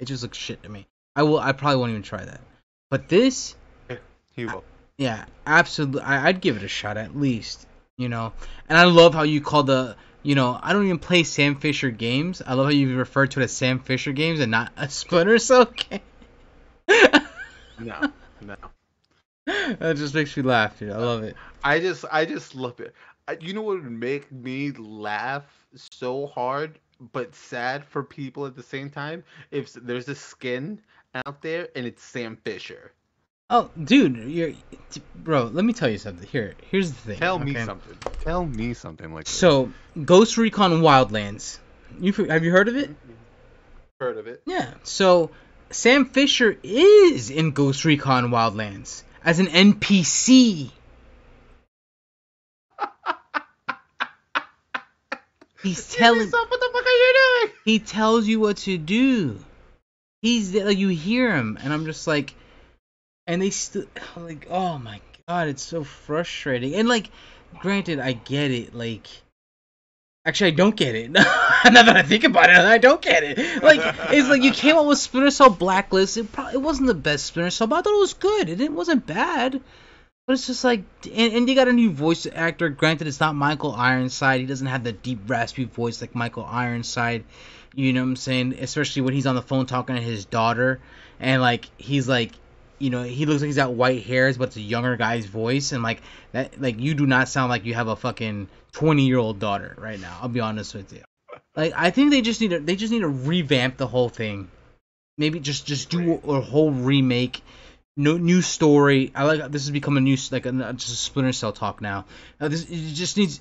just looks shit to me. I probably won't even try that. But this, he will. Yeah, absolutely. I'd give it a shot at least, you know. And I love how you call I don't even play Sam Fisher games. I love how you refer to it as Sam Fisher games and not a Splinter Cell game. No. That just makes me laugh, dude. I love it. I just love it. You know what would make me laugh so hard but sad for people at the same time? If there's a skin out there and it's Sam Fisher. Oh, dude, bro. Let me tell you something. Here's the thing. Tell me something like this. So, Ghost Recon Wildlands. Have you heard of it? Heard of it? Yeah. So, Sam Fisher is in Ghost Recon Wildlands as an NPC. He's telling. What the fuck are you doing? He tells you what to do. He's like, you hear him, and I'm just like, and they still like, oh my god, it's so frustrating. And like, granted, I get it. Like, actually, I don't get it. Now that I think about it, I don't get it. Like, it's like you came out with Splinter Cell Blacklist. It wasn't the best Splinter Cell, but I thought it was good. It wasn't bad. But it's just like, and you got a new voice actor. Granted, it's not Michael Ironside. He doesn't have the deep, raspy voice like Michael Ironside. You know what I'm saying? Especially when he's on the phone talking to his daughter. And, like, he's like, he looks like he's got white hairs, but it's a younger guy's voice. And, like, that, like, you do not sound like you have a fucking 20-year-old daughter right now. I'll be honest with you. Like, I think they just need to revamp the whole thing. Maybe just do a whole remake. No new story. I like this has become a new just a Splinter Cell talk now. It just needs.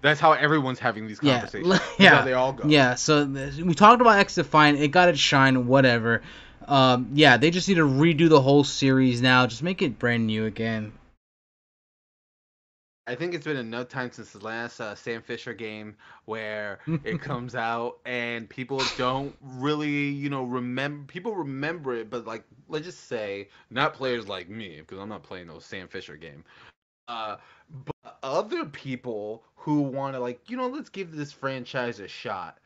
That's how everyone's having these conversations. Yeah, That's how they all go. Yeah. So we talked about XDefiant. It got its shine. Whatever. Yeah. They just need to redo the whole series now. Just make it brand new again. I think it's been enough time since the last Sam Fisher game where it comes out and people don't really, remember. People remember it, but like, let's just say, not players like me, because I'm not playing no Sam Fisher game. But other people who want to, like, let's give this franchise a shot.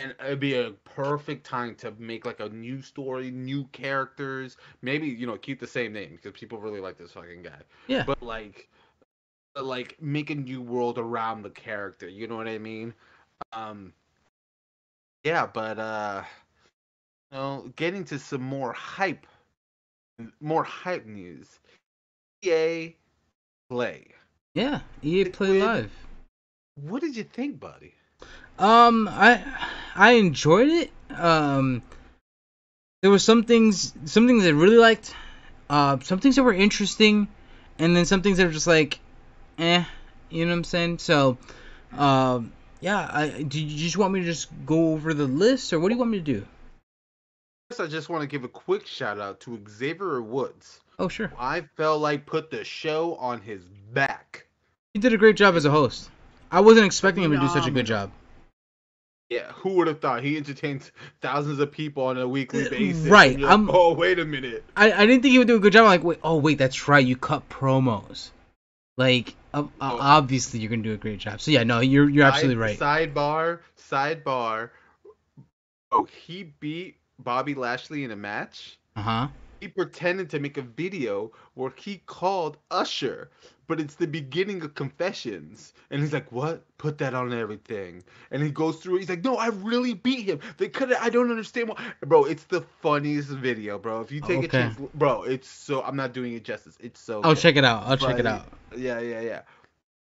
And it'd be a perfect time to make like a new story, new characters. Maybe, keep the same name because people really like this fucking guy. Yeah. But like make a new world around the character, you know what I mean? Yeah, but getting to some more hype news. EA Play. Yeah, EA Play Live. What did you think, buddy? I enjoyed it. There were some things I really liked. Some things that were interesting, and then some things that were just like, you know what I'm saying? So, Yeah. Do you just want me to just go over the list, or what do you want me to do? First, I just want to give a quick shout out to Xavier Woods. Oh, sure. I felt like put the show on his back. He did a great job as a host. I wasn't expecting him to do such a good Phenomenal. job. Yeah, who would have thought he entertains thousands of people on a weekly basis? Right. And you're like, oh, wait a minute. I didn't think he would do a good job. I'm like, wait, that's right. You cut promos. Like, obviously you're gonna do a great job. So yeah, no, you're absolutely right. Sidebar. Oh, he beat Bobby Lashley in a match. Uh-huh. He pretended to make a video where he called Usher, but it's the beginning of Confessions. And he's like, what? Put that on everything. And he goes through it. He's like, no, I really beat him. They could have, I don't understand why. Bro, it's the funniest video, bro. If you take a chance, bro, it's so, I'm not doing it justice. It's so I'll good. check it out. I'll check it out. Yeah.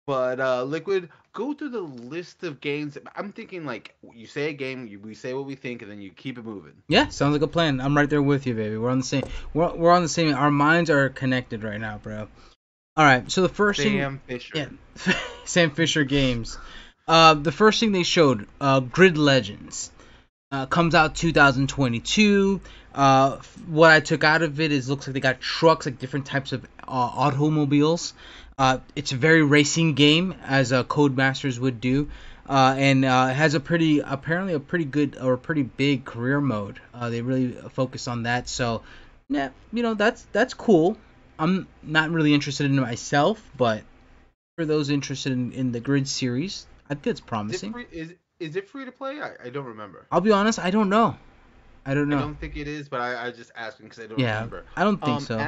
But Liquid, go through the list of games. I'm thinking like you say a game, we say what we think, and then you keep it moving. Yeah, sounds like a plan. I'm right there with you, baby. We're on the same. We're on the same. Our minds are connected right now, bro. All right. So the first Sam Fisher. Yeah, Sam Fisher Games. The first thing they showed, Grid Legends, comes out 2022. What I took out of it is looks like they got trucks, like different types of automobiles. It's a very racing game, as Codemasters would do, and has apparently a pretty good or a pretty big career mode. They really focus on that, so yeah, that's cool. I'm not really interested in it myself, but for those interested in the Grid series, I think it's promising. Is it free to play? I don't remember. I'll be honest, I don't know. I don't think it is, but I just asking because I don't remember. I don't think so.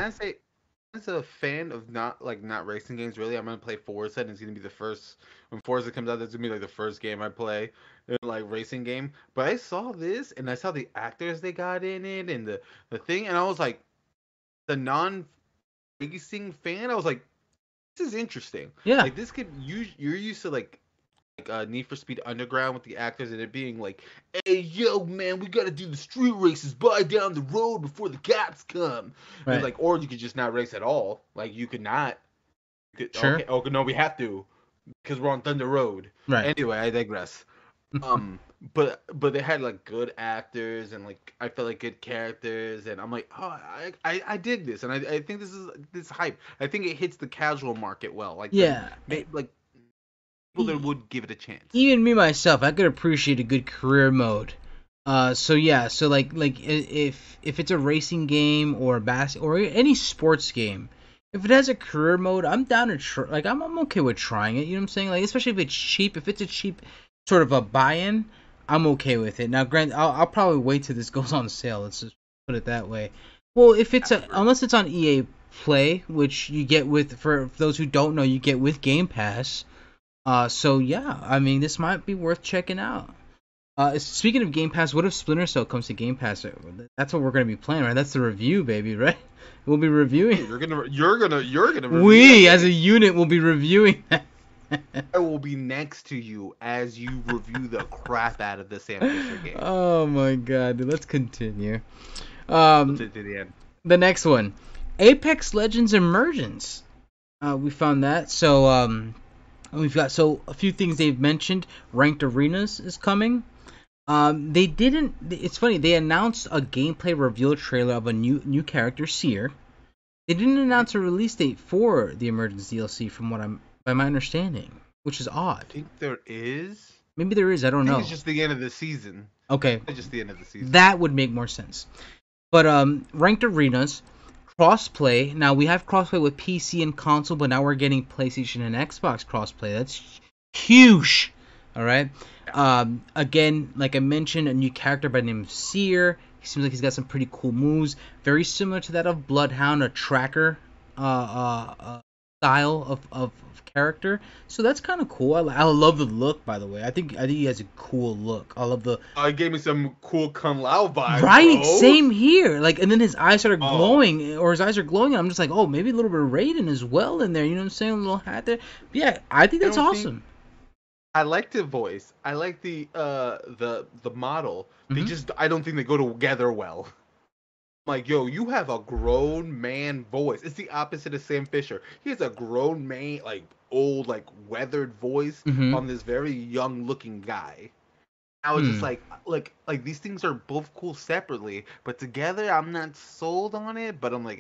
As a fan of not racing games, really, I'm gonna play Forza, and it's gonna be the first when Forza comes out. That's gonna be like the first game I play, like racing game. But I saw this, and I saw the actors they got in it, and the thing, and I was like, the non-racing fan, I was like, this is interesting. Yeah. Like this could you're used to like Need for Speed Underground with the actors and it being like, hey, yo, man, we gotta do the street races by down the road before the cops come. Right. And like, or you could just not race at all. Like, you could not. Sure. Okay, no, we have to because we're on Thunder Road. Right. Anyway, I digress. But they had like good actors and like I felt like good characters and I'm like, oh, I dig this and I think this hype. I think it hits the casual market well. Like like people that would give it a chance. Even me myself, I could appreciate a good career mode. So like if it's a racing game or a or any sports game, if it has a career mode, I'm down to try. Like I'm okay with trying it. You know what I'm saying? Like especially if it's cheap. If it's a cheap sort of a buy-in, I'm okay with it. Now, granted, I'll probably wait till this goes on sale. Let's just put it that way. Well, if it's unless it's on EA Play, which you get with for those who don't know, you get with Game Pass. So yeah, I mean, this might be worth checking out. Speaking of Game Pass, what if Splinter Cell comes to Game Pass? That's what we're gonna be playing, right? That's the review, baby, right? We'll be reviewing. You're gonna review. We as a unit will be reviewing that. I will be next to you as you review the crap out of the Sam Fisher game. Oh my god, dude, let's continue. To the end. The next one, Apex Legends Emergence. We found that. So we've got a few things they've mentioned. Ranked Arenas is coming. They didn't. It's funny. They announced a gameplay reveal trailer of a new character, Seer. They didn't announce a release date for the Emergence DLC, by my understanding, which is odd. I think there is. Maybe there is. I don't know. It's just the end of the season. Okay. It's just the end of the season. That would make more sense. But Ranked Arenas, crossplay. Now we have crossplay with PC and console, but now we're getting PlayStation and Xbox crossplay. That's huge. All right. Again, like I mentioned, a new character by the name of Seer. He seems like he's got some pretty cool moves, very similar to that of Bloodhound, a tracker style of character. So that's kind of cool. I love the look, by the way. I think he has a cool look. I love the. It gave me some cool Kung Lao vibes. Right, bro. Same here. Like, and then his eyes started glowing, or his eyes are glowing, and I'm just like, oh, maybe a little bit of Raiden as well in there. You know what I'm saying? A little hat there. But yeah, I think that's awesome. I like the voice. I like the model. They just, I don't think they go together well. Like, yo, you have a grown man voice. It's the opposite of Sam Fisher. He has a grown man, like old, like weathered voice Mm-hmm. on this very young looking guy. I was just Hmm. like these things are both cool separately, but together I'm not sold on it. But I'm like,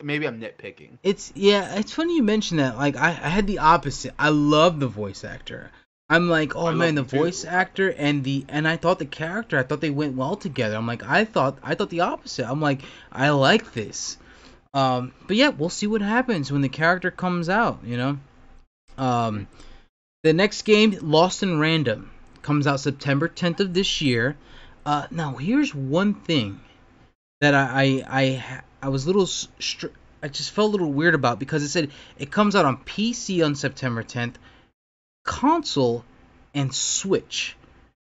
maybe I'm nitpicking. It's funny you mention that. Like I had the opposite. I love the voice actor. I'm like, oh I love man, the him voice too. actor and I thought the character, I thought they went well together. I'm like, I thought the opposite. I'm like, I like this. But yeah, we'll see what happens when the character comes out. Mhm. Um, the next game, Lost in Random, comes out September 10th of this year. Now here's one thing that I was a little I just felt a little weird about because it said it comes out on PC on September 10th, console, and Switch.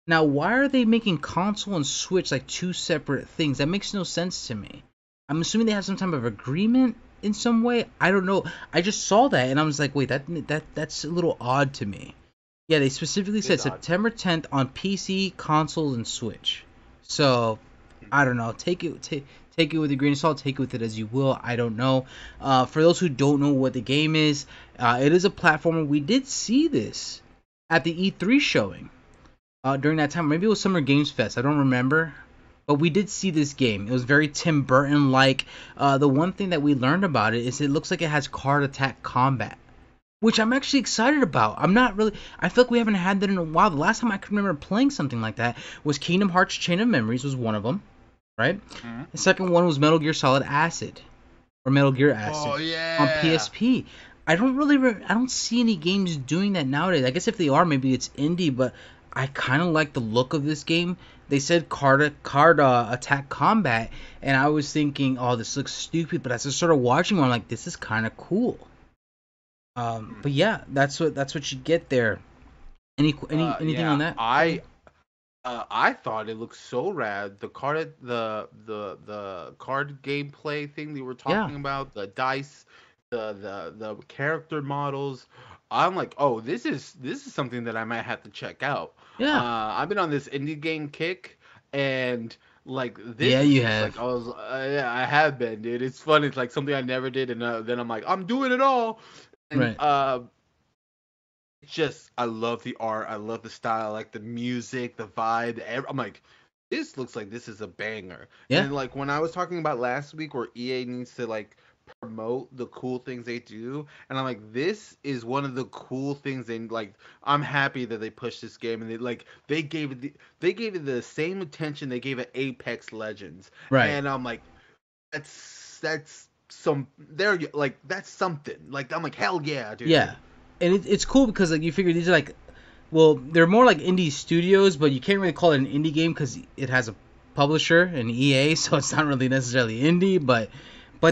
Now, why are they making console and Switch like two separate things? That makes no sense to me. I'm assuming they have some type of agreement in some way. I don't know. I just saw that and I was like, wait, that's a little odd to me. Yeah, they specifically said It's odd. September 10th on PC, consoles, and Switch. So I don't know. Take it with a grain of salt. Take it with it as you will. I don't know. For those who don't know what the game is, it is a platformer. We did see this at the E3 showing during that time. Maybe it was Summer Games Fest. I don't remember. But we did see this game. It was very Tim Burton like. The one thing that we learned about it is it looks like it has card attack combat, which I'm actually excited about. I'm not really. I feel like we haven't had that in a while. The last time I can remember playing something like that was Kingdom Hearts Chain of Memories was one of them, right? Mhm. The second one was Metal Gear Solid Acid, or Metal Gear Acid Oh on yeah. PSP. I don't really, I don't see any games doing that nowadays. I guess if they are, maybe it's indie, but I kind of like the look of this game. They said card attack combat, and I was thinking, oh, this looks stupid. But as I started watching, I'm like, this is kind of cool. Hmm. But yeah, that's what you get there. Anything on Yeah. that? I thought it looked so rad. The card gameplay thing they were Yeah, talking about, the dice, the character models. I'm like, oh, this is something that I might have to check out. yeah, I've been on this indie game kick, and like yeah. this is You just have. like yeah, I have been, dude. It's fun. It's like something I never did, and then I'm like, I'm doing it all, and Right. it's just I love the art, I love the style, I like the music, the vibe. I'm like, this looks like this is a banger. And Yeah. then like when I was talking about last week where EA needs to like promote the cool things they do, and I'm like, this is one of the cool things they like. I'm happy that they pushed this game and they gave it the same attention they gave it Apex Legends, Right. and I'm like, that's some there like that's something. Like I'm like hell yeah, Yeah. dude. And it's cool because like you figure these are like, well, they're more like indie studios, but you can't really call it an indie game because it has a publisher, an EA, so it's not really necessarily indie, but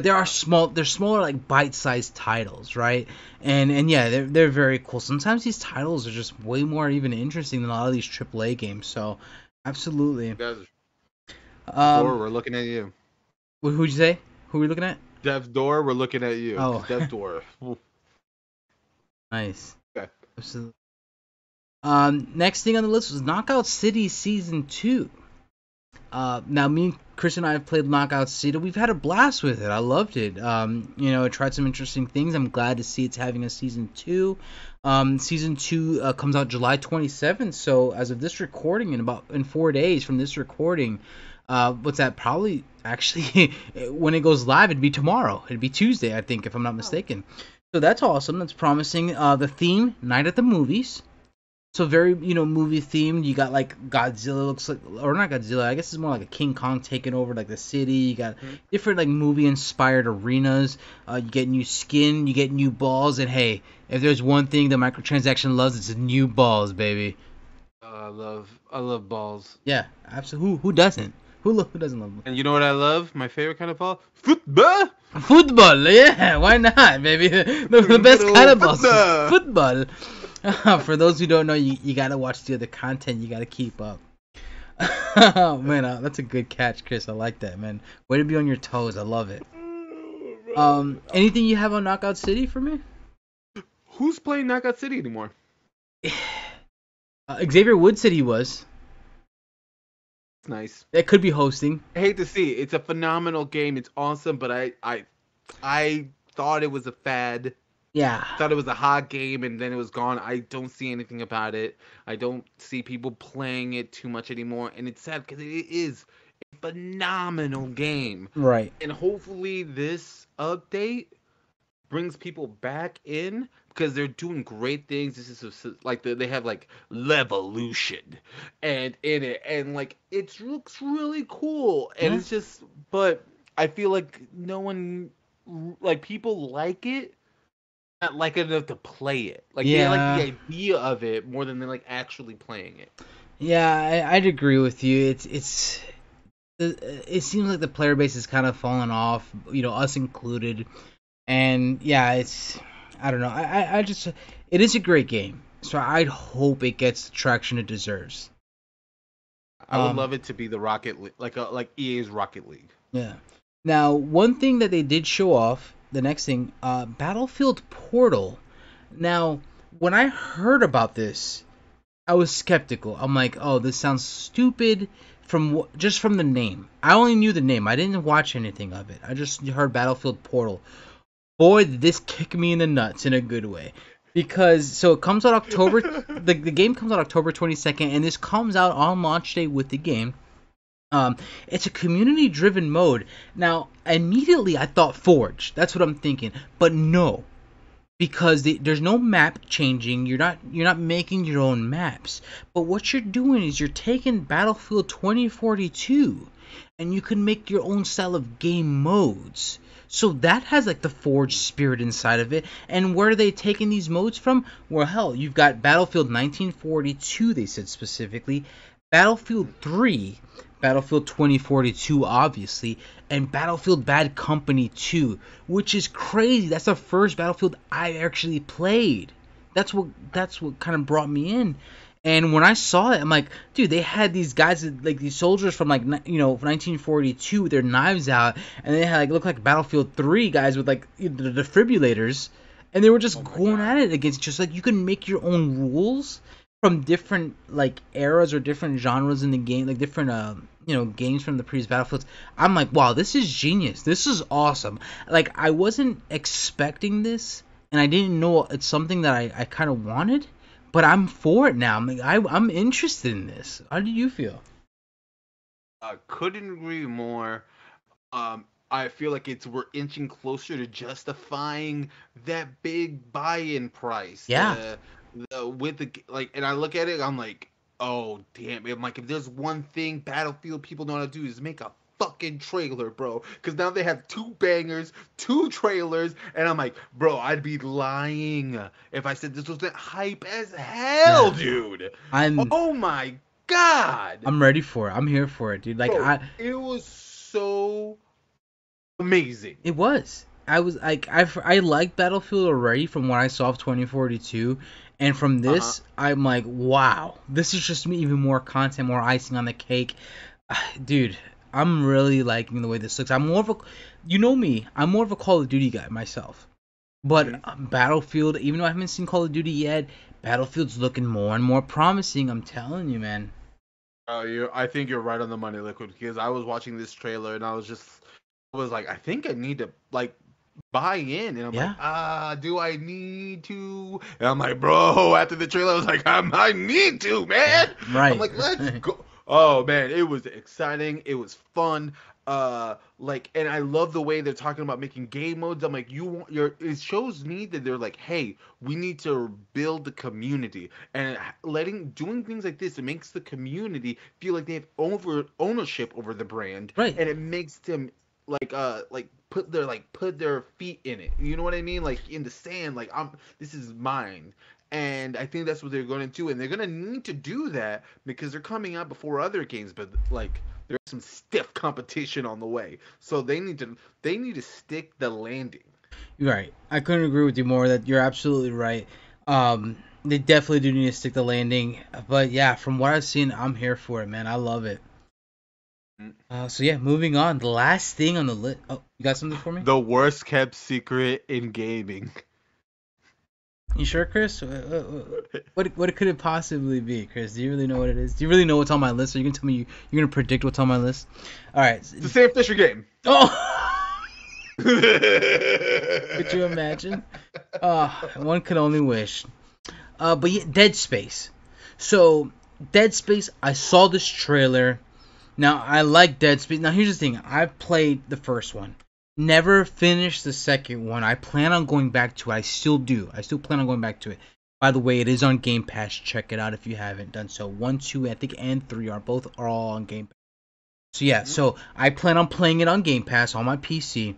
there are they're smaller like bite-sized titles, right? And yeah, they're very cool. Sometimes these titles are just way more even interesting than a lot of these AAA games. So absolutely. Guys, Door, Um, we're looking at you. who'd you say? Who are we looking at? Dev's Door, we're looking at you. Oh, Because Dev's Door. nice. Okay. Absolutely. Next thing on the list was Knockout City Season 2. Now me and Chris and I have played Knockout City. We've had a blast with it. I loved it. It tried some interesting things. I'm glad to see it's having a season 2. Season 2 comes out July 27th. So as of this recording, in 4 days from this recording, what's that? Probably actually when it goes live, it'd be tomorrow. It'd be Tuesday, I think, if I'm not mistaken. So that's awesome. That's promising. The theme, Night at the Movies. So very, movie themed. You got like Godzilla looks like, or not Godzilla. I guess it's more like a King Kong taking over like the city. You got Mhm. different like movie inspired arenas. You get new skin, you get new balls, and hey, if there's one thing the microtransaction loves, it's new balls, baby. I love balls. Yeah, absolutely. Who doesn't? Who doesn't love And you know what I love? My favorite kind of ball? Football! football? Yeah, why not, baby? The Good best kind old of balls, football! football. For those who don't know, you gotta watch the other content. You gotta keep up. Oh man, that's a good catch, Chris. I like that, man. Way to be on your toes. I love it. Anything you have on Knockout City for me? Who's playing Knockout City anymore? Xavier Woods said he was. nice. It could be hosting. I hate to see it. It's a phenomenal game. It's awesome, but I thought it was a fad. Yeah. Thought it was a hot game, and then it was gone. I don't see anything about it. I don't see people playing it too much anymore, and it's sad because it is a phenomenal game. Right. And hopefully this update brings people back in because they're doing great things. This is like they have like Levolution and in it, and like it looks really cool, and Yeah. it's just. But I feel like no one, like people like it, not like it enough to play it. Like they like Yeah. the idea of it more than they like actually playing it. Yeah, I'd agree with you. It seems like the player base is kind of falling off, us included. And yeah, I don't know. I just it is a great game, so I'd hope it gets the traction it deserves. I would love it to be the Rocket League, like EA's Rocket League. Yeah. Now, one thing that they did show off, the next thing, Battlefield Portal. Now, when I heard about this, I was skeptical. I'm like, oh, this sounds stupid just from the name. I only knew the name. I didn't watch anything of it. I just heard Battlefield Portal. Boy, did this kick me in the nuts in a good way. Because, it comes out October, the game comes out October 22nd, and this comes out on launch day with the game. It's a community-driven mode. Now, immediately I thought Forge. That's what I'm thinking. But no. Because there's no map changing. You're not making your own maps. But what you're doing is you're taking Battlefield 2042, and you can make your own style of game modes. So that has like the Forge spirit inside of it. And where are they taking these modes from? Well, hell, you've got Battlefield 1942, they said specifically, Battlefield 3, Battlefield 2042, obviously, and Battlefield Bad Company 2, which is crazy. That's the first Battlefield I actually played. That's what kind of brought me in. And when I saw it, I'm like, dude, they had these guys, like these soldiers from 1942 with their knives out, and they had looked like Battlefield 3 guys with the defibrillators, and they were just going at it against just you can make your own rules from different eras or different genres in the game, different games from the previous Battlefields. I'm like, wow, this is genius. This is awesome. I wasn't expecting this, and I didn't know it's something that I kind of wanted. But I'm for it now. I'm interested in this. How do you feel? Couldn't agree more. I feel like we're inching closer to justifying that big buy-in price. Yeah. And I look at it, I'm like, oh damn! I'm like, if there's one thing Battlefield people know how to do is make a fucking trailer, bro. Because now they have 2 bangers, 2 trailers, and I'm like, bro, I'd be lying if I said this wasn't hype as hell, dude. Oh my god. I'm ready for it. I'm here for it, dude. Bro, it was so amazing. It was. I was I liked Battlefield already from what I saw of 2042, and from this, I'm like, wow, this is just even more content, more icing on the cake, dude. I'm really liking the way this looks. I'm more of a Call of Duty guy myself. But Battlefield, even though I haven't seen Call of Duty yet, Battlefield's looking more and more promising. I'm telling you, man. I think you're right on the money, Liquid, because I was watching this trailer and I was like, I think I need to buy in, and I'm like, do I need to? And I'm like, bro, after the trailer, I was like, I need to, man. Right. I'm like, let's go. Oh man, it was exciting. It was fun. And I love the way they're talking about making game modes. I'm like, it shows me that they're like, hey, we need to build the community, and doing things like this, it makes the community feel like they have ownership over the brand, right? And it makes them put their feet in it. You know what I mean? In the sand, this is mine. And I think that's what they're going to do, and they're going to need to do that because they're coming out before other games, but there's some stiff competition on the way, so they need to stick the landing. Right, I couldn't agree with you more. That you're absolutely right. They definitely do need to stick the landing, but yeah, from what I've seen, I'm here for it, man. I love it. So yeah, moving on. The last thing on the list. Oh, you got something for me? The worst kept secret in gaming. You sure, Chris? What could it possibly be, Chris? Do you really know what it is? Do you really know what's on my list? Or you can tell me you're gonna predict what's on my list? All right. It's the Sam Fisher game. Oh. Could you imagine? One could only wish. But yeah, Dead Space. So Dead Space, I saw this trailer. Now I like Dead Space. Now here's the thing. I've played the first one. Never finished the second one. I plan on going back to it. I still do. I still plan on going back to it. By the way, it is on Game Pass. Check it out if you haven't done so. 1, 2, I think, and 3 are all on Game Pass. So yeah, so I plan on playing it on Game Pass on my PC.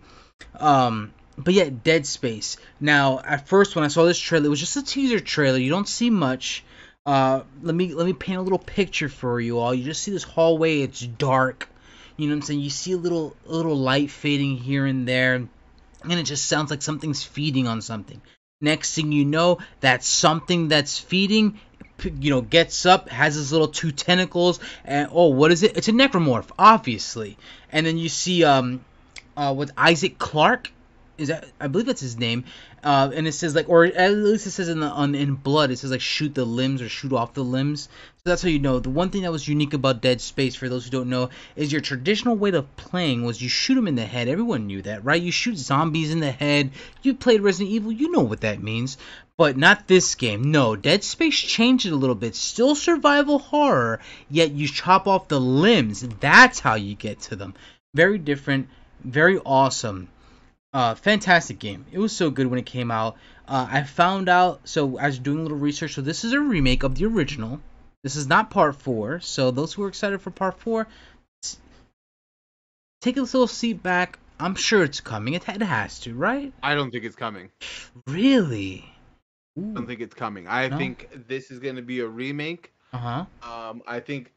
But yeah, Dead Space. Now, at first when I saw this trailer, it was just a teaser trailer. You don't see much. Let me paint a little picture for you all. You just see this hallway. It's dark. You know what I'm saying? You see a little light fading here and there, and it just sounds like something's feeding on something. Next thing you know, that something that's feeding, gets up, has his little 2 tentacles, and what is it? It's a necromorph, obviously. And then you see with Isaac Clarke, I believe that's his name, and it says or at least it says in blood, it says shoot the limbs or shoot off the limbs. So that's how you know. The one thing that was unique about Dead Space, for those who don't know, is your traditional way of playing was you shoot them in the head. Everyone knew that, right? You shoot zombies in the head. You played Resident Evil, you know what that means. But not this game. No, Dead Space changed it a little bit. Still survival horror, yet you chop off the limbs. That's how you get to them. Very different, very awesome. Fantastic game. It was so good when it came out. I found out, so I was doing a little research, so this is a remake of the original. This is not part 4, so those who are excited for part 4, take a little seat back. I'm sure it's coming. It has to, right? I don't think it's coming. Really? Ooh. I don't think it's coming. I think this is going to be a remake. Uh-huh. I think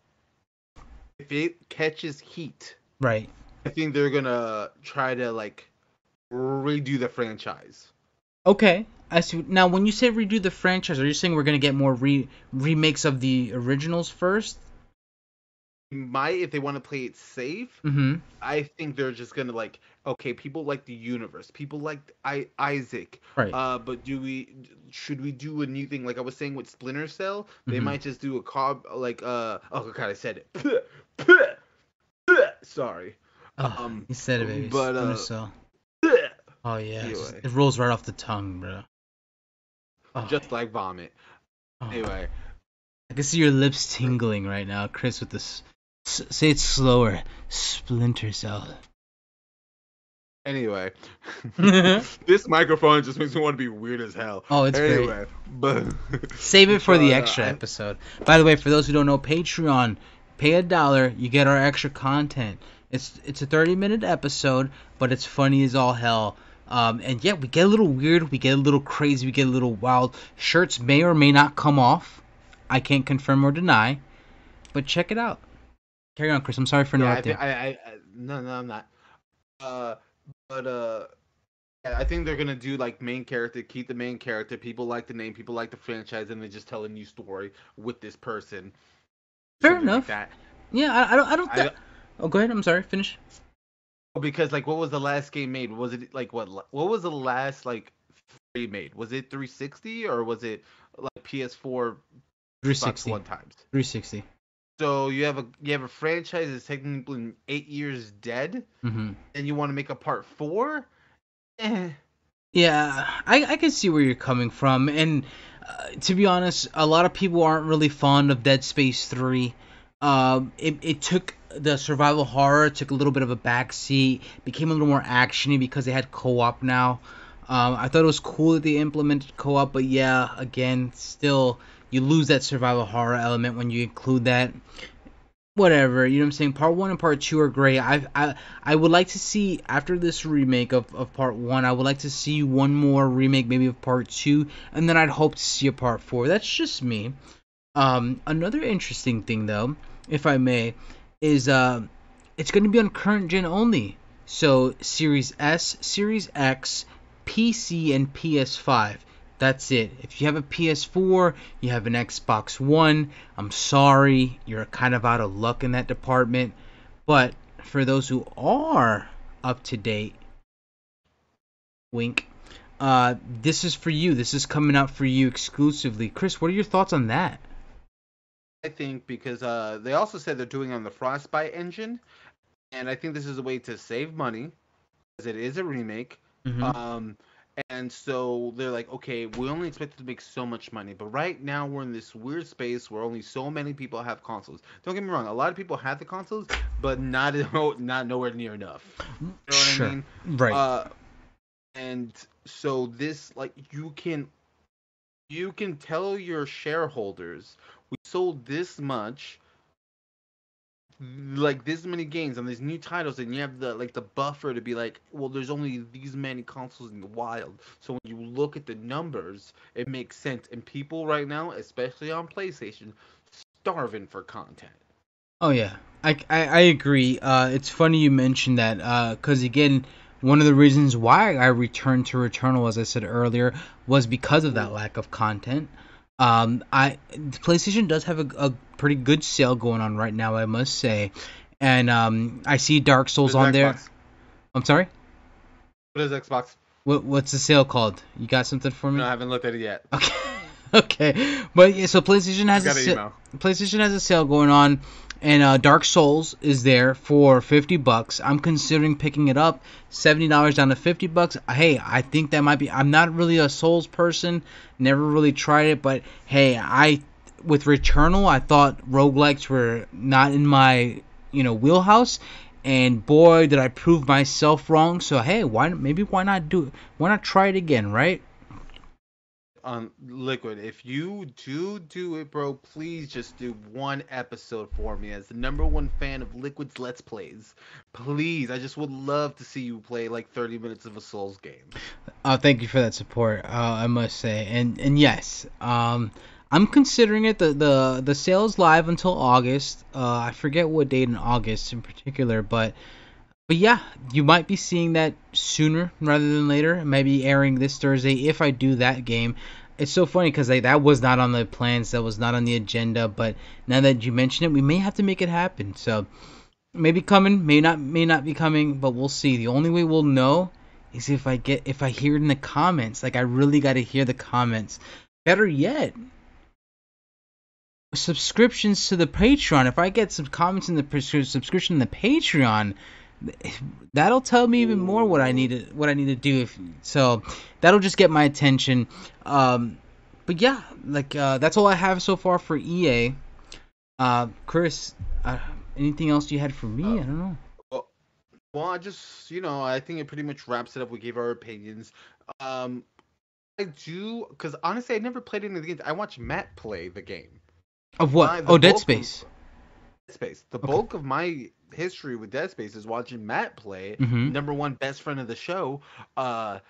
if it catches heat, right, I think they're going to try to, redo the franchise. Okay, I see. Now, when you say redo the franchise, are you saying we're gonna get more remakes of the originals first? Might, if they want to play it safe. Mm-hmm. I think they're just gonna okay, people like the universe, people like Isaac. Right. But should we do a new thing? Like I was saying with Splinter Cell, they might just do a oh god, I said it. Sorry. Oh, you said it, baby. But Splinter Cell. Oh yeah, anyway. it rolls right off the tongue, bro. Oh. Just like vomit. Oh. Anyway, I can see your lips tingling right now, Chris. With this, say it slower. Splinter Cell. Anyway, this microphone just makes me want to be weird as hell. Oh, it's great. But save it for the extra episode. By the way, for those who don't know, Patreon, pay $1, you get our extra content. It's a 30-minute episode, but it's funny as all hell. And yeah, we get a little weird, we get a little crazy, we get a little wild. Shirts may or may not come off. I can't confirm or deny, but check it out. Carry on, Chris. I'm sorry for interrupting. No, I'm not. I think they're gonna do main character, keep the main character. People like the name, people like the franchise, and they just tell a new story with this person. Fair enough. Like that. Yeah, I don't. Oh, go ahead. I'm sorry. Finish. Because what was the last game made? Was it what was the last 3 made? Was it 360 or was it PS4? 360. One times. 360. So you have a franchise that's technically 8 years dead, and you want to make a part 4? Yeah, I can see where you're coming from, and to be honest, a lot of people aren't really fond of Dead Space 3. It took the survival horror, took a little bit of a backseat, became a little more actiony because they had co-op now. I thought it was cool that they implemented co-op, but yeah, again, still, you lose that survival horror element when you include that. Whatever, you know what I'm saying? Part 1 and Part 2 are great. I would like to see, after this remake of Part 1, I would like to see one more remake maybe of Part 2, and then I'd hope to see a Part 4. That's just me. Another interesting thing, though, if I may, is it's going to be on current gen only. So Series S, Series X, PC, and PS5. That's it. If you have a PS4, you have an Xbox One, I'm sorry, you're kind of out of luck in that department. But for those who are up to date, wink, this is for you. This is coming out for you exclusively. Chris, what are your thoughts on that? I think because they also said they're doing it on the Frostbite engine, and I think this is a way to save money, because it is a remake. Mm-hmm. Um, and so they're like, okay, we only expected to make so much money, but right now we're in this weird space where only so many people have consoles. Don't get me wrong, a lot of people have the consoles, but not not nowhere near enough. You know what I mean? Right. And so this, like, you can tell your shareholders we sold this much, like this many games on these new titles, and you have the buffer to be like, well, there's only these many consoles in the wild. So when you look at the numbers, it makes sense. And people right now, especially on PlayStation, starving for content. Oh yeah, I agree. It's funny you mentioned that because again, one of the reasons why I returned to Returnal, as I said earlier, was because of that lack of content. PlayStation does have a pretty good sale going on right now, I must say, and I see Dark Souls on there. I'm sorry. What is Xbox? What's the sale called? You got something for me? No, I haven't looked at it yet. Okay. Okay, but yeah, so PlayStation has PlayStation has a sale going on, and Dark Souls is there for $50. I'm considering picking it up, $70 down to $50. Hey, I think that might be. I'm not really a Souls person, never really tried it, but hey, with Returnal, I thought roguelikes were not in my wheelhouse, and boy, did I prove myself wrong. So hey, why not try it again, right? Liquid, if you do it, bro, please just do one episode for me as the #1 fan of Liquid's Let's Plays. Please, I just would love to see you play like 30 minutes of a Souls game. Thank you for that support, I must say. And yes, I'm considering it. The sale is live until August. I forget what date in August in particular, but yeah, you might be seeing that sooner rather than later. Maybe airing this Thursday if I do that game. It's so funny because that was not on the plans, that was not on the agenda. But now that you mention it, we may have to make it happen. So maybe coming, may not be coming, but we'll see. The only way we'll know is if I hear it in the comments. Like I really got to hear the comments. Better yet, subscriptions to the Patreon. If I get some comments in the subscription in the Patreon, that'll tell me even more what I need to do. So that'll just get my attention. But yeah, that's all I have so far for EA. Chris, anything else you had for me? I don't know. Well, I just I think it pretty much wraps it up. We gave our opinions. I do, because honestly, I never played any of the games. I watched Matt play the game. Of what? Dead Space. Dead Space. The bulk of my history with Dead Space is watching Matt play, #1 best friend of the show, and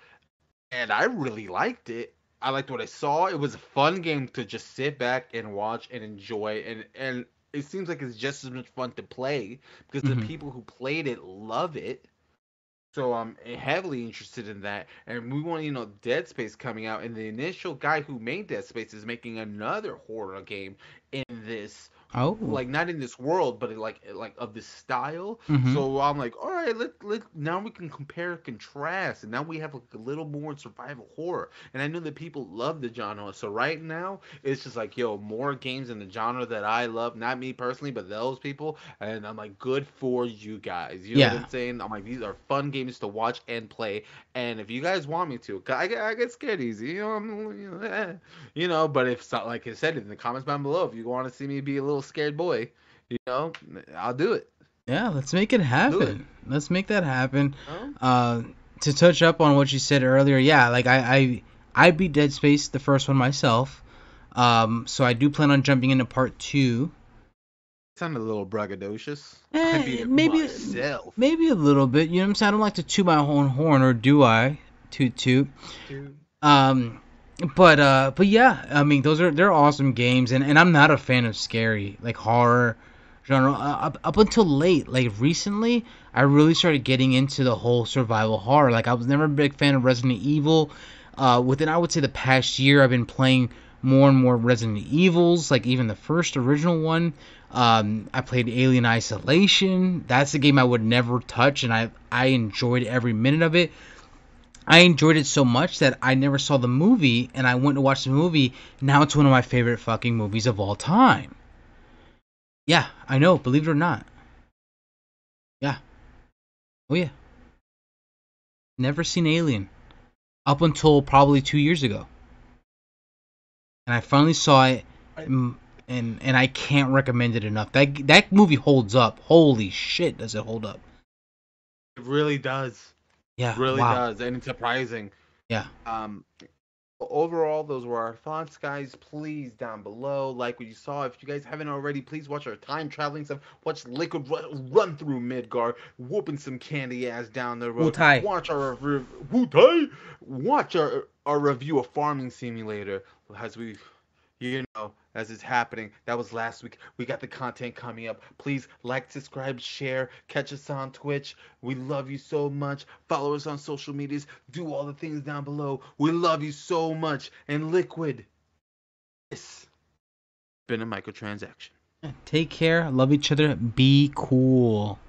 I really liked it. I liked what I saw. It was a fun game to just sit back and watch and enjoy, and it seems like it's just as much fun to play because the people who played it love it. So I'm heavily interested in that, and we want Dead Space coming out, and the initial guy who made Dead Space is making another horror game in this. Oh. Like not in this world, but like of this style. So I'm like, all right, let now we can compare and contrast, and now we have like a little more survival horror. And I know that people love the genre, so right now it's just like, yo, more games in the genre that I love, not me personally, but those people. And I'm like, good for you guys. You know what I'm saying? I'm like, these are fun games to watch and play. And if you guys want me to, I get scared easy, But if like I said in the comments down below, if you want to see me be a little scared boy, I'll do it. Yeah, let's make it happen. Let's make that happen. To touch up on what you said earlier, yeah, like I beat Dead Space, the first one myself. So I do plan on jumping into part 2. Sounded a little braggadocious. Maybe a little bit. You know what I'm saying? I don't like to toot my own horn, or do I? Toot. But yeah, I mean they're awesome games, and I'm not a fan of scary, like horror genre. Up until late, like recently, I really started getting into the whole survival horror. Like I was never a big fan of Resident Evil. Within, I would say, the past year, I've been playing more and more Resident Evils, like even the first original one. I played Alien Isolation. That's a game I would never touch, and I enjoyed every minute of it. I enjoyed it so much that I never saw the movie, and I went to watch the movie. Now it's one of my favorite fucking movies of all time. Yeah, I know, believe it or not. Yeah. Oh yeah. Never seen Alien. Up until probably 2 years ago. And I finally saw it, and I can't recommend it enough. That movie holds up. Holy shit, does it hold up? It really does. Yeah, Really wow. does, and it's surprising. Yeah. Um, Overall, those were our thoughts, guys. Please, down below, like what you saw. If you guys haven't already, please watch our time traveling stuff. Watch Liquid run through Midgar, whooping some candy ass down the road. Wutai. Watch our Wutai. Watch our review of Farming Simulator as we, as it's happening. That was last week. We got the content coming up. Please like, subscribe, share. Catch us on Twitch. We love you so much. Follow us on social medias. Do all the things down below. We love you so much. And Liquid, this has been a microtransaction. Take care. Love each other. Be cool.